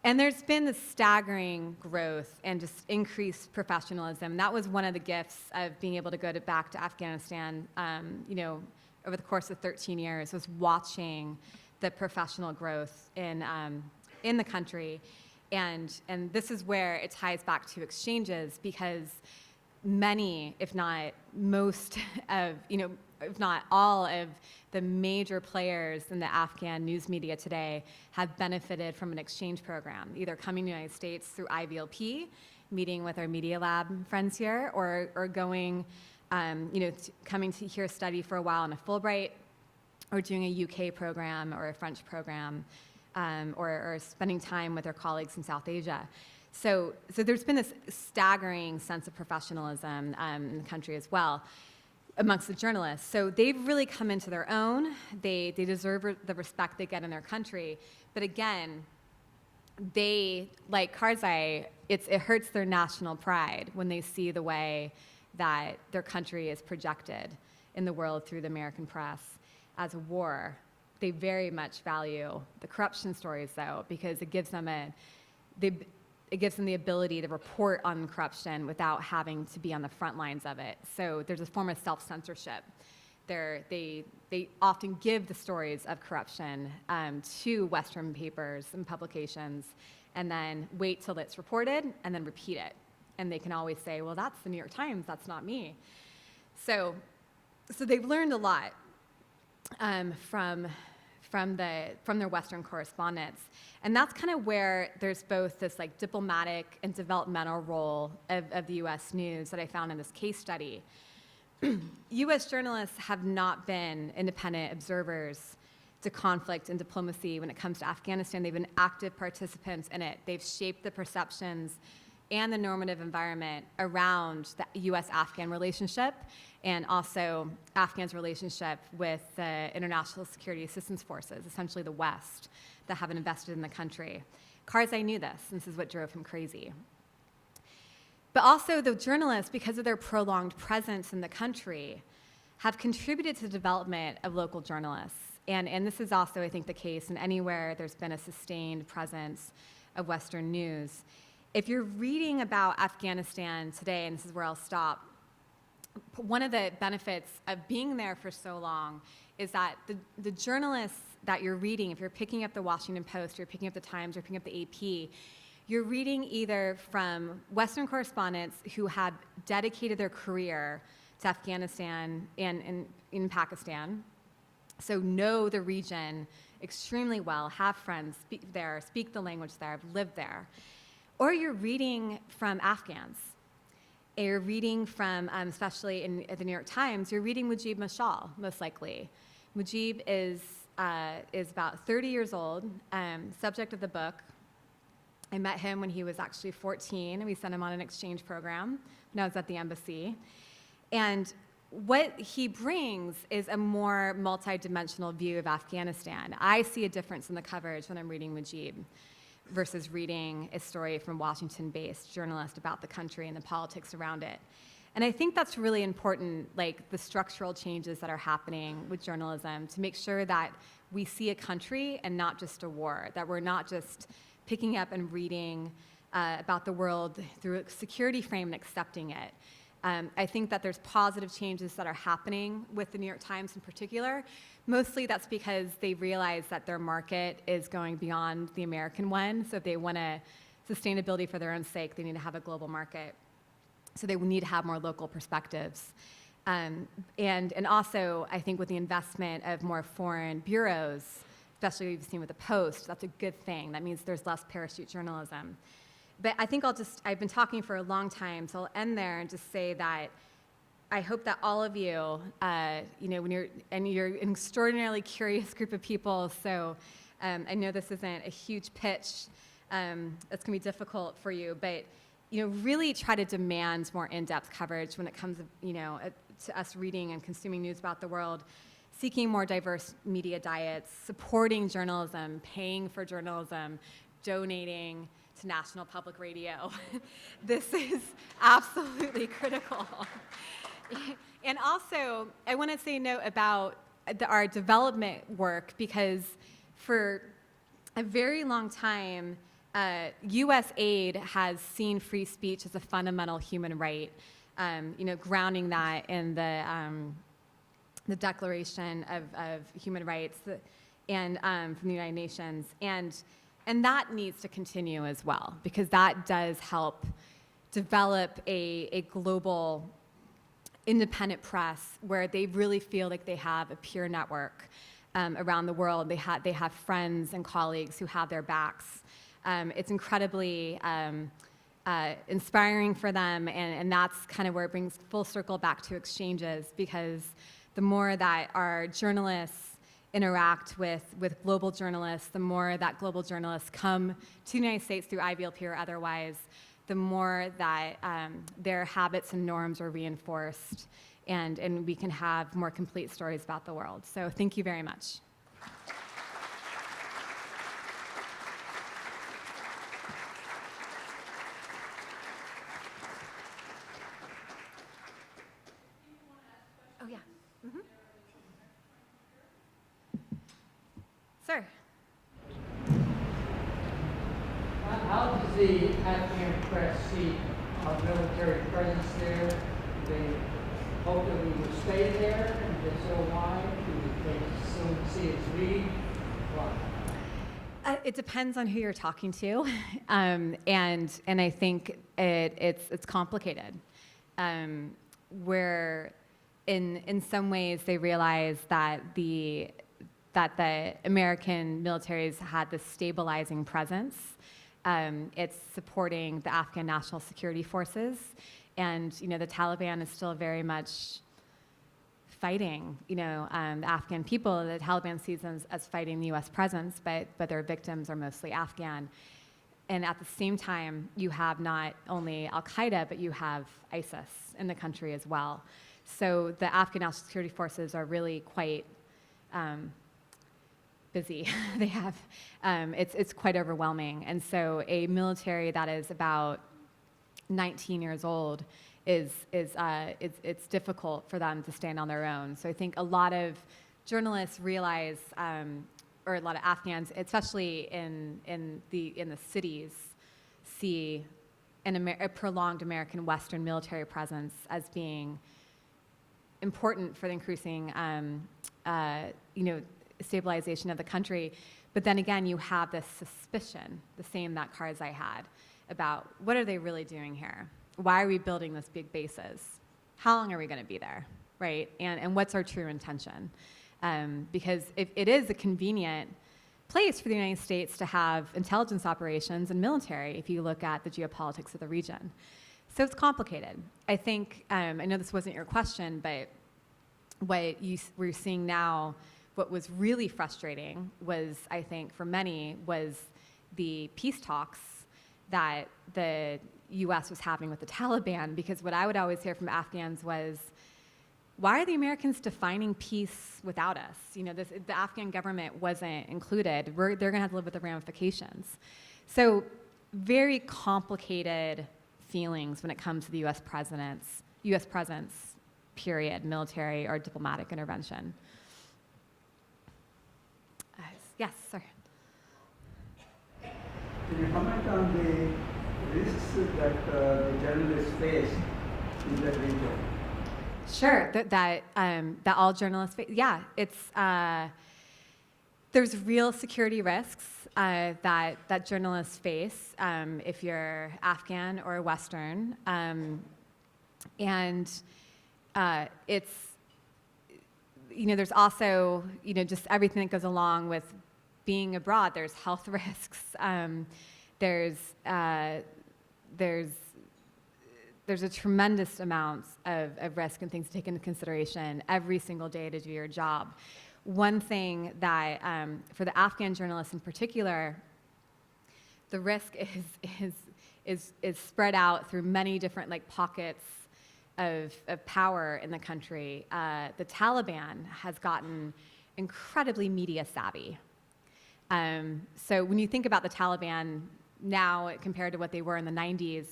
And there's been this staggering growth and just increased professionalism. That was one of the gifts of being able to go back to Afghanistan, over the course of 13 years, was watching the professional growth in the country. And this is where it ties back to exchanges, because many, if not most of, if not all of the major players in the Afghan news media today have benefited from an exchange program, either coming to the United States through IVLP, meeting with our Media Lab friends here, or going, coming to here study for a while on a Fulbright, or doing a UK program or a French program, or spending time with their colleagues in South Asia. So there's been this staggering sense of professionalism in the country as well amongst the journalists. So they've really come into their own. They deserve the respect they get in their country. But again, they, like Karzai, it hurts their national pride when they see the way that their country is projected in the world through the American press as a war. They very much value the corruption stories, though, because it gives them the ability to report on corruption without having to be on the front lines of it. So there's a form of self-censorship. They often give the stories of corruption to Western papers and publications, and then wait till it's reported, and then repeat it. And they can always say, well, that's the New York Times, that's not me. So they've learned a lot from their Western correspondents. And that's kind of where there's both this like diplomatic and developmental role of the US news that I found in this case study. US journalists have not been independent observers to conflict and diplomacy when it comes to Afghanistan. They've been active participants in it. They've shaped the perceptions and the normative environment around the US-Afghan relationship, and also Afghan's relationship with the International Security Assistance Forces, essentially the West, that have invested in the country. Karzai knew this. This is what drove him crazy. But also the journalists, because of their prolonged presence in the country, have contributed to the development of local journalists. And this is also, I think, the case in anywhere there's been a sustained presence of Western news. If you're reading about Afghanistan today, and this is where I'll stop, one of the benefits of being there for so long is that the journalists that you're reading, if you're picking up the Washington Post, or you're picking up the Times, or picking up the AP, you're reading either from Western correspondents who have dedicated their career to Afghanistan and in Pakistan, so know the region extremely well, have friends speak the language there, have lived there. Or you're reading from Afghans. You're reading from, especially in the New York Times, you're reading Mujib Mashal, most likely. Mujib is about 30 years old, subject of the book. I met him when he was actually 14, and we sent him on an exchange program when I was at the embassy. And what he brings is a more multidimensional view of Afghanistan. I see a difference in the coverage when I'm reading Mujib versus reading a story from Washington-based journalist about the country and the politics around it. And I think that's really important, like the structural changes that are happening with journalism, to make sure that we see a country and not just a war, that we're not just picking up and reading about the world through a security frame and accepting it. I think that there's positive changes that are happening with the New York Times in particular. Mostly that's because they realize that their market is going beyond the American one. So if they want sustainability for their own sake, they need to have a global market. So they need to have more local perspectives. And also, I think with the investment of more foreign bureaus, especially we've seen with the Post, that's a good thing. That means there's less parachute journalism. But I think I've been talking for a long time, so I'll end there and just say that I hope that all of you, when you're an extraordinarily curious group of people, so I know this isn't a huge pitch, it's gonna be difficult for you, but really try to demand more in-depth coverage when it comes to us reading and consuming news about the world, seeking more diverse media diets, supporting journalism, paying for journalism, donating to National Public Radio. This is absolutely critical. And also, I want to say a note about our development work, because for a very long time, U.S. aid has seen free speech as a fundamental human right, grounding that in the Declaration of Human Rights and from the United Nations. And that needs to continue as well, because that does help develop a global independent press where they really feel like they have a peer network around the world. They have friends and colleagues who have their backs. It's incredibly inspiring for them, and that's kind of where it brings full circle back to exchanges, because the more that our journalists interact with global journalists, the more that global journalists come to the United States through IVLP or otherwise, the more that their habits and norms are reinforced, and we can have more complete stories about the world. So thank you very much. Oh, yeah. Mm-hmm. Sir. How does the Afghan press see our military presence there? Do they hope that we will stay there? And if so, why? Do they still see its lead? Why? It depends on who you're talking to, and I think it's complicated. Where in some ways they realize that the that the American military's had this stabilizing presence. It's supporting the Afghan National Security Forces, and the Taliban is still very much fighting, the Afghan people. The Taliban sees them as fighting the U.S. presence, but their victims are mostly Afghan. And at the same time, you have not only Al-Qaeda, but you have ISIS in the country as well. So the Afghan National Security Forces are really quite busy. They have, it's quite overwhelming. And so a military that is about 19 years old it's difficult for them to stand on their own. So I think a lot of journalists realize, or a lot of Afghans, especially in the cities, see a prolonged American Western military presence as being important for the increasing, stabilization of the country. But then again, you have this suspicion, the same that Karzai had, about what are they really doing here? Why are we building these big bases? How long are we going to be there, right? And what's our true intention? Because it is a convenient place for the United States to have intelligence operations and military if you look at the geopolitics of the region. So it's complicated. I think, I know this wasn't your question, but what we're seeing now, what was really frustrating was, I think, for many, was the peace talks that the U.S. was having with the Taliban, because what I would always hear from Afghans was, why are the Americans defining peace without us? The Afghan government wasn't included. They're going to have to live with the ramifications. So very complicated feelings when it comes to the U.S. presence, period, military or diplomatic intervention. Yes, sir. Can you comment on the risks that the journalists face in that region? Sure, that all journalists face. Yeah, there's real security risks that journalists face if you're Afghan or Western, and it's there's also just everything that goes along with being abroad. There's health risks. There's a tremendous amount of risk and things to take into consideration every single day to do your job. One thing that, for the Afghan journalists in particular, the risk is spread out through many different pockets of power in the country. The Taliban has gotten incredibly media savvy. So when you think about the Taliban now compared to what they were in the 90s,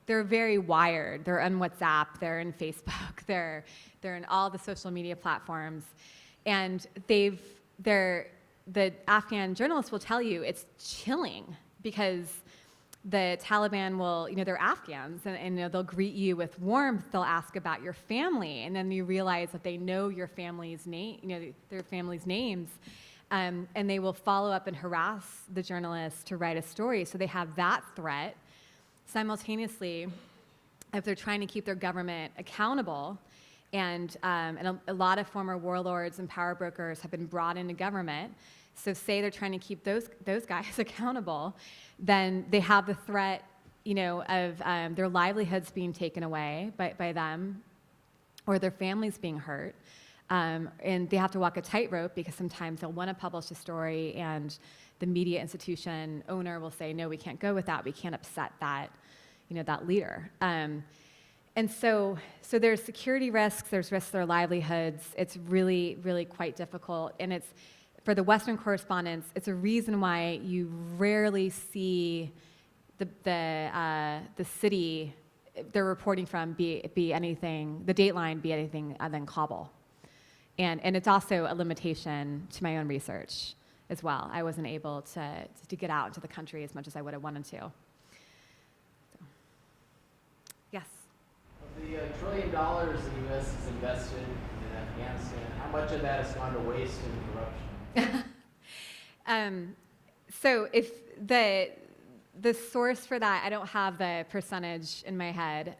they're very wired. They're on WhatsApp, they're in Facebook, they're in all the social media platforms. And the Afghan journalists will tell you it's chilling, because the Taliban will, they're Afghans, and they'll greet you with warmth. They'll ask about your family, and then you realize that they know your family's name, their family's names. And they will follow up and harass the journalists to write a story. So they have that threat. Simultaneously, if they're trying to keep their government accountable, and a lot of former warlords and power brokers have been brought into government, so say they're trying to keep those guys accountable, then they have the threat, of their livelihoods being taken away by them, or their families being hurt. And they have to walk a tightrope, because sometimes they'll want to publish a story and the media institution owner will say, no, we can't go with that. We can't upset that, that leader. And so there's security risks, there's risks to their livelihoods. It's really, really quite difficult. And it's, for the Western correspondents, it's a reason why you rarely see the city they're reporting from be anything, the dateline be anything other than Kabul. And it's also a limitation to my own research as well. I wasn't able to get out into the country as much as I would have wanted to. So. Yes? Of the $1 trillion the U.S. has invested in Afghanistan, how much of that has gone to waste and corruption? So if the source for that, I don't have the percentage in my head.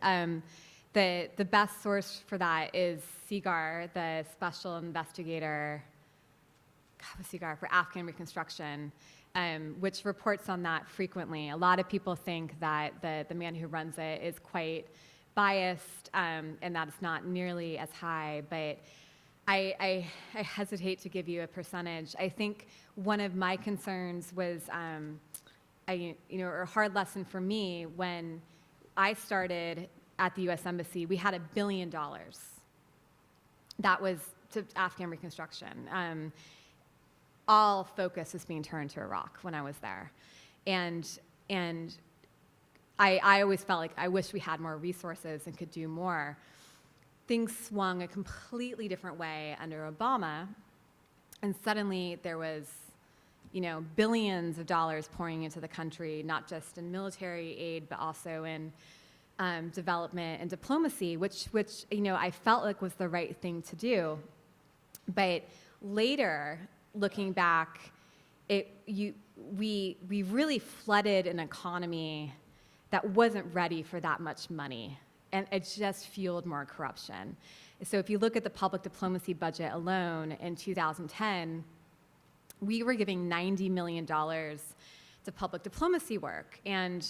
The best source for that is SIGAR, the special investigator for Afghan Reconstruction, which reports on that frequently. A lot of people think that the man who runs it is quite biased and that it's not nearly as high, but I hesitate to give you a percentage. I think one of my concerns was, a hard lesson for me when I started at the U.S. Embassy. We had $1 billion. That was to Afghan Reconstruction. All focus was being turned to Iraq when I was there, and I always felt like I wish we had more resources and could do more. Things swung a completely different way under Obama, and suddenly there was, billions of dollars pouring into the country, not just in military aid, but also in development and diplomacy, which I felt like was the right thing to do. But later, looking back, we really flooded an economy that wasn't ready for that much money, and it just fueled more corruption. So if you look at the public diplomacy budget alone in 2010, we were giving $90 million to public diplomacy work, and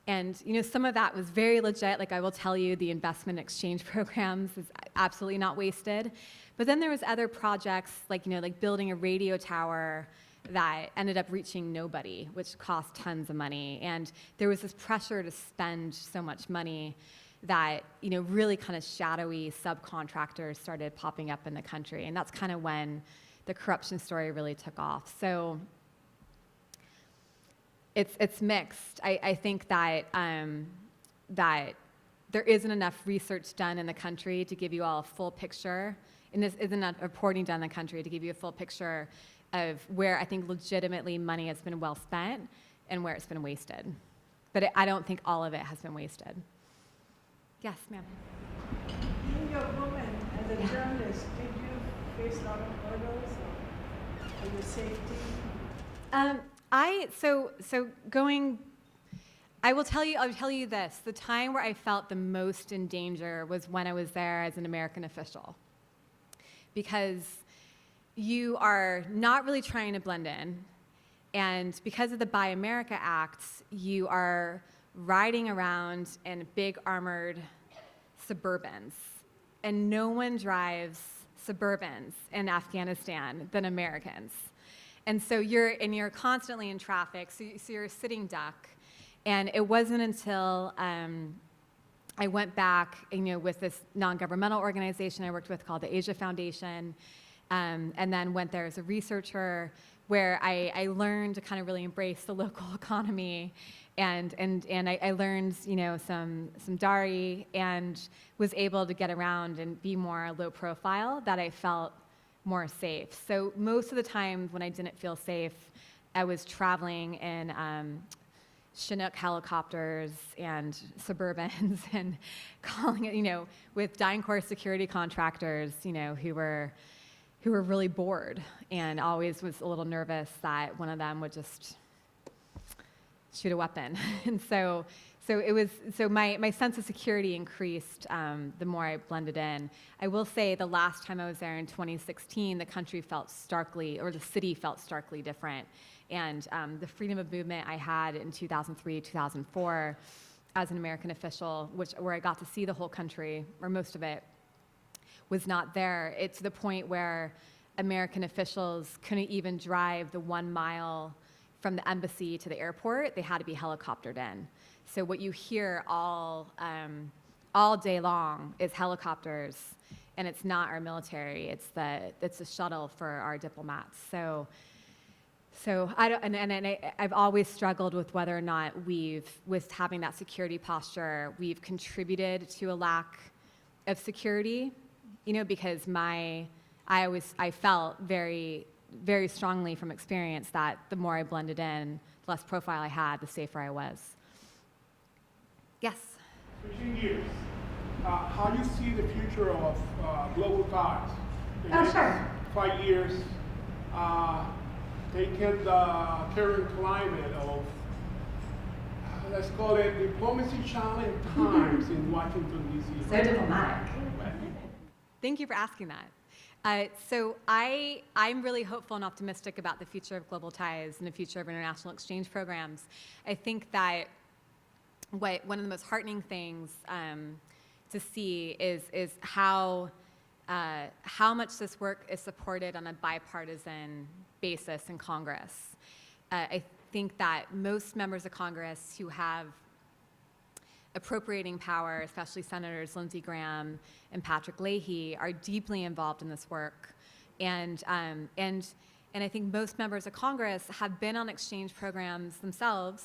some of that was very legit. Like, I will tell you, the investment exchange programs is absolutely not wasted. But then there was other projects like building a radio tower that ended up reaching nobody, which cost tons of money. And there was this pressure to spend so much money that really kind of shadowy subcontractors started popping up in the country, and that's kind of when the corruption story really took off. So it's mixed. I think that that there isn't enough research done in the country to give you all a full picture, and this isn't enough reporting done in the country to give you a full picture of where I think legitimately money has been well spent and where it's been wasted. But I don't think all of it has been wasted. Yes, ma'am. Being a woman, as a journalist, did you face a lot of hurdles for your safety? I'll tell you this. The time where I felt the most in danger was when I was there as an American official. Because you are not really trying to blend in, and because of the Buy America Act, you are riding around in big armored Suburbans, and no one drives Suburbans in Afghanistan than Americans. And so you're constantly in traffic, so you're a sitting duck. And it wasn't until I went back, with this non-governmental organization I worked with called the Asia Foundation, and then went there as a researcher, where I learned to kind of really embrace the local economy, and I learned some Dari, and was able to get around and be more low profile, that I felt more safe. So most of the time when I didn't feel safe, I was traveling in Chinook helicopters and Suburbans, and calling it, with DynCorp security contractors, who were really bored, and always was a little nervous that one of them would just shoot a weapon. And so my sense of security increased the more I blended in. I will say the last time I was there in 2016, the city felt starkly different. And the freedom of movement I had in 2003, 2004 as an American official, where I got to see the whole country, or most of it, was not there. It's the point where American officials couldn't even drive the 1 mile from the embassy to the airport. They had to be helicoptered in. So what you hear all day long is helicopters, and it's not our military. It's the shuttle for our diplomats. So I've always struggled with whether or not with having that security posture, we've contributed to a lack of security, because I felt very, very strongly from experience that the more I blended in, the less profile I had, the safer I was. Yes? Switching gears, how do you see the future of global ties? The next 5 years, taking the current climate of, let's call it diplomacy challenge times in Washington, D.C. So diplomatic. Thank you for asking that. So I'm really hopeful and optimistic about the future of global ties and the future of international exchange programs. I think that one of the most heartening things to see is how much this work is supported on a bipartisan basis in Congress. I think that most members of Congress who have appropriating power, especially Senators Lindsey Graham and Patrick Leahy, are deeply involved in this work. And I think most members of Congress have been on exchange programs themselves,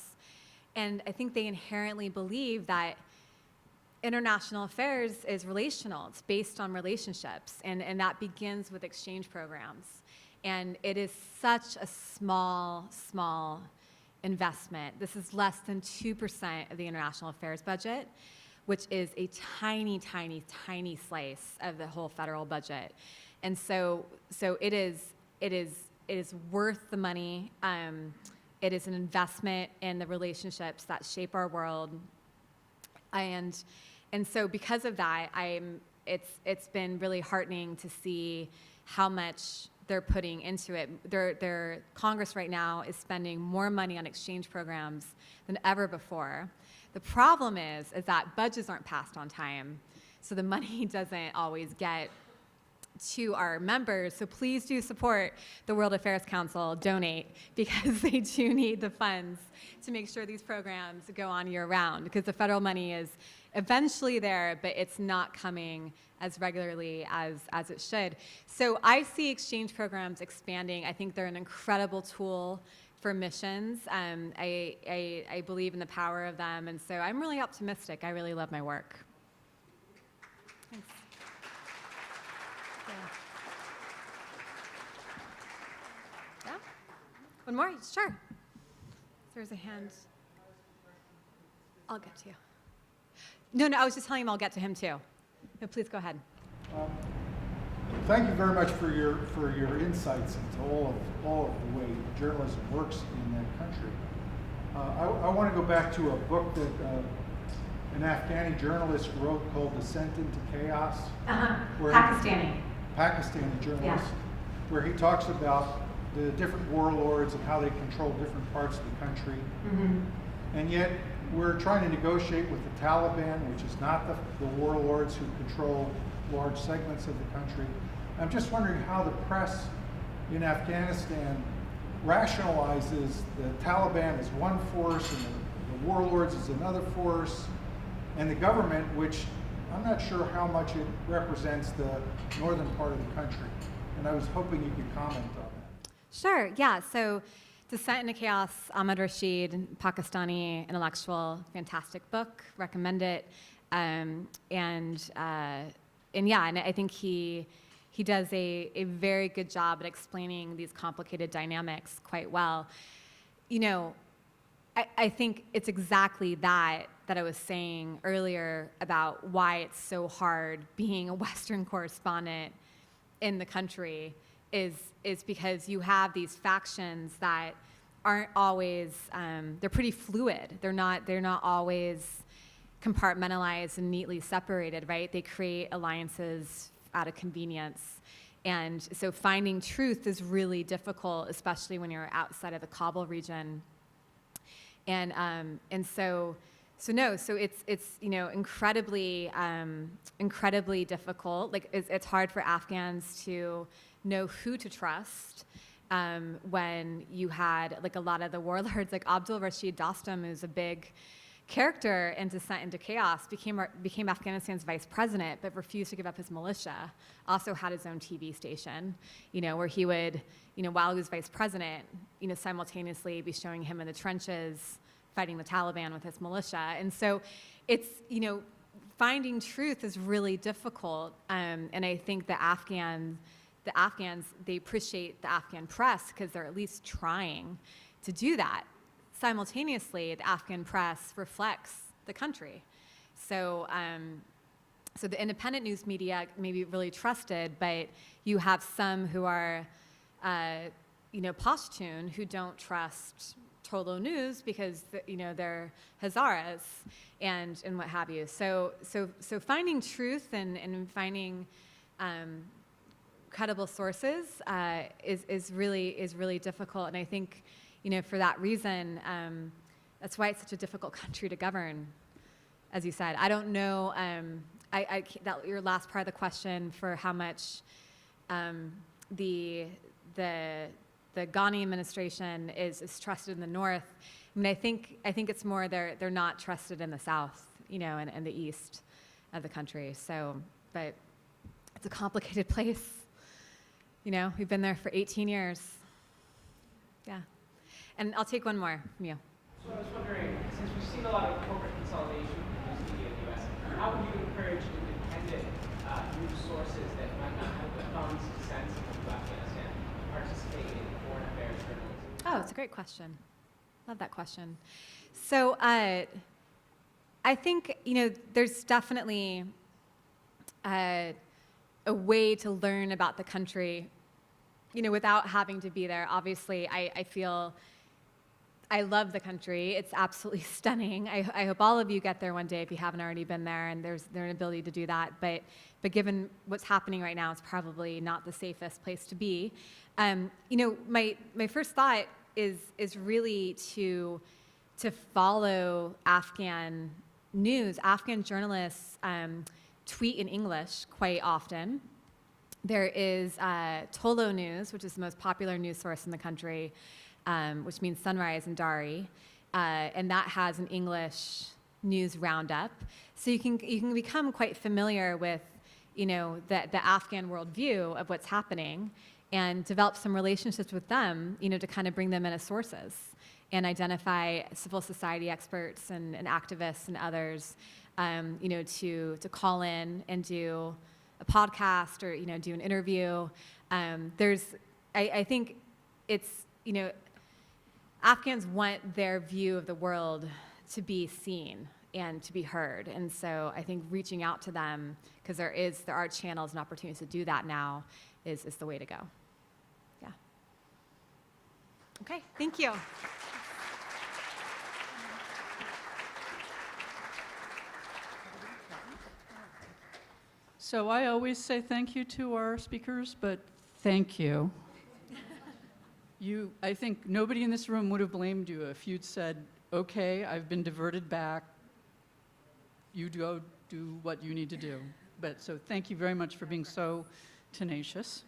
and I think they inherently believe that international affairs is relational. It's based on relationships, and that begins with exchange programs. And it is such a small investment. This is less than 2% of the international affairs budget, which is a tiny, tiny, tiny slice of the whole federal budget. And so it is worth the money. It is an investment in the relationships that shape our world. And so because of that, it's been really heartening to see how much they're putting into it. Their Congress right now is spending more money on exchange programs than ever before. The problem is that budgets aren't passed on time, so the money doesn't always get to our members. So please do support the World Affairs Council, donate, because they do need the funds to make sure these programs go on year round, because the federal money is eventually there, but it's not coming as regularly as it should. So I see exchange programs expanding. I think they're an incredible tool for missions. I believe in the power of them, and so I'm really optimistic. I really love my work. Thanks. Yeah? One more? Sure. There's a hand. I'll get to you. No, I was just telling him I'll get to him too. No, please go ahead. Thank you very much for your insights into all of the way journalism works in that country. I want to go back to a book that an Afghani journalist wrote called Descent into Chaos. Pakistani journalist, yeah. Where he talks about the different warlords and how they control different parts of the country. Mm-hmm. And yet we're trying to negotiate with the Taliban, which is not the warlords who control large segments of the country. I'm just wondering how the press in Afghanistan rationalizes the Taliban as one force and the warlords as another force, and the government, which I'm not sure how much it represents the northern part of the country. And I was hoping you could comment on that. Sure, yeah. So Descent into Chaos, Ahmed Rashid, Pakistani intellectual, fantastic book, recommend it. And I think he does a very good job at explaining these complicated dynamics quite well. You know, I think it's exactly that I was saying earlier about why it's so hard being a Western correspondent in the country is because you have these factions that aren't always, they're pretty fluid. They're not always compartmentalized and neatly separated, right? They create alliances out of convenience. And so finding truth is really difficult, especially when you're outside of the Kabul region. And so it's incredibly difficult. Like it's hard for Afghans to know who to trust when you had like a lot of the warlords, like Abdul Rashid Dostum, who's a big character in Descent into Chaos, became Afghanistan's vice president, but refused to give up his militia. Also had his own TV station, where he would, while he was vice president, simultaneously be showing him in the trenches fighting the Taliban with his militia. And so it's, finding truth is really difficult. And I think the Afghans, they appreciate the Afghan press because they're at least trying to do that. Simultaneously, the Afghan press reflects the country. So the independent news media may be really trusted, but you have some who are, Pashtun, who don't trust Tolo News because they're Hazaras and what have you. So finding truth and finding credible sources is really difficult. And I think, for that reason, that's why it's such a difficult country to govern. As you said, I don't know. That your last part of the question for how much the Ghani administration is trusted in the North. I mean, I think it's more they're not trusted in the South, and the East of the country. So, but it's a complicated place. We've been there for 18 years. Yeah. And I'll take one more from you. So I was wondering, since we've seen a lot of corporate consolidation in the media in the U.S., how would you encourage independent news sources that might not have the funds to send someone to Afghanistan to participate in foreign affairs journalism? Oh, it's a great question. Love that question. So I think, there's definitely a way to learn about the country, without having to be there. Obviously, I feel I love the country. It's absolutely stunning. I hope all of you get there one day if you haven't already been there, and there's an ability to do that. But given what's happening right now, it's probably not the safest place to be. My first thought is really to follow Afghan news. Afghan journalists tweet in English quite often. There is Tolo News, which is the most popular news source in the country, which means sunrise in Dari, and that has an English news roundup. So you can become quite familiar with, the Afghan worldview of what's happening, and develop some relationships with them, to kind of bring them in as sources and identify civil society experts and activists and others, to call in and do a podcast or, do an interview. I think it's, Afghans want their view of the world to be seen and to be heard. And so I think reaching out to them, because there are channels and opportunities to do that now, is the way to go. Yeah. Okay, thank you. So I always say thank you to our speakers, but thank you. I think nobody in this room would have blamed you if you'd said, okay, I've been diverted back. You go do what you need to do. So thank you very much for being so tenacious.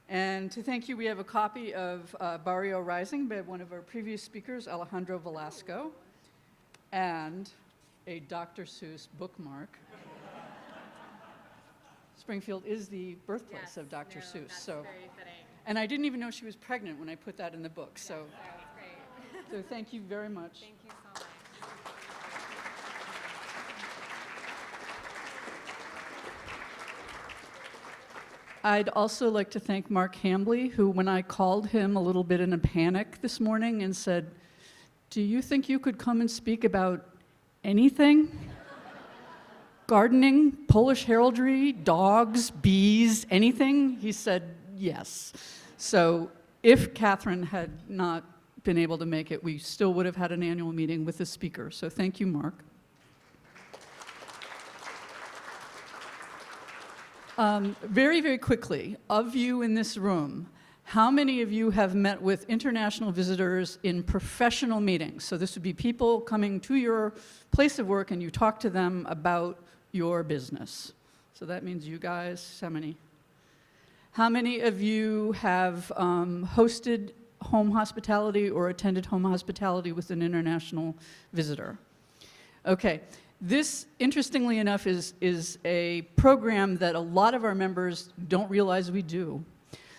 And to thank you, we have a copy of Barrio Rising by one of our previous speakers, Alejandro Velasco, and a Dr. Seuss bookmark. Springfield is the birthplace of Dr. Seuss. That's so, very fitting. and I didn't even know she was pregnant when I put that in the book. So, That's great. so thank you very much. Thank you so much. I'd also like to thank Mark Hambley, who, when I called him a little bit in a panic this morning and said, "Do you think you could come and speak about anything? Gardening, Polish heraldry, dogs, bees, anything?" He said, yes. So if Katherine had not been able to make it, we still would have had an annual meeting with the speaker. So thank you, Mark. Very, very quickly, of you in this room, how many of you have met with international visitors in professional meetings? So this would be people coming to your place of work and you talk to them about your business. So that means you guys, how many? How many of you have hosted home hospitality or attended home hospitality with an international visitor? Okay. This, interestingly enough, is a program that a lot of our members don't realize we do.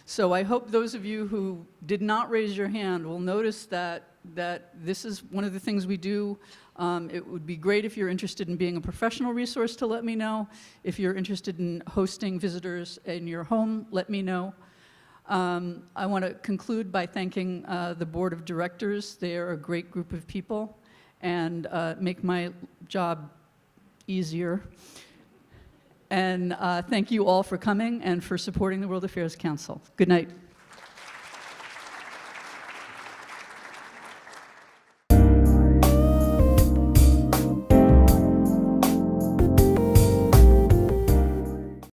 So I hope those of you who did not raise your hand will notice that this is one of the things we do. It would be great if you're interested in being a professional resource to let me know. If you're interested in hosting visitors in your home, let me know. I want to conclude by thanking the board of directors. They are a great group of people and make my job easier. And thank you all for coming and for supporting the World Affairs Council. Good night.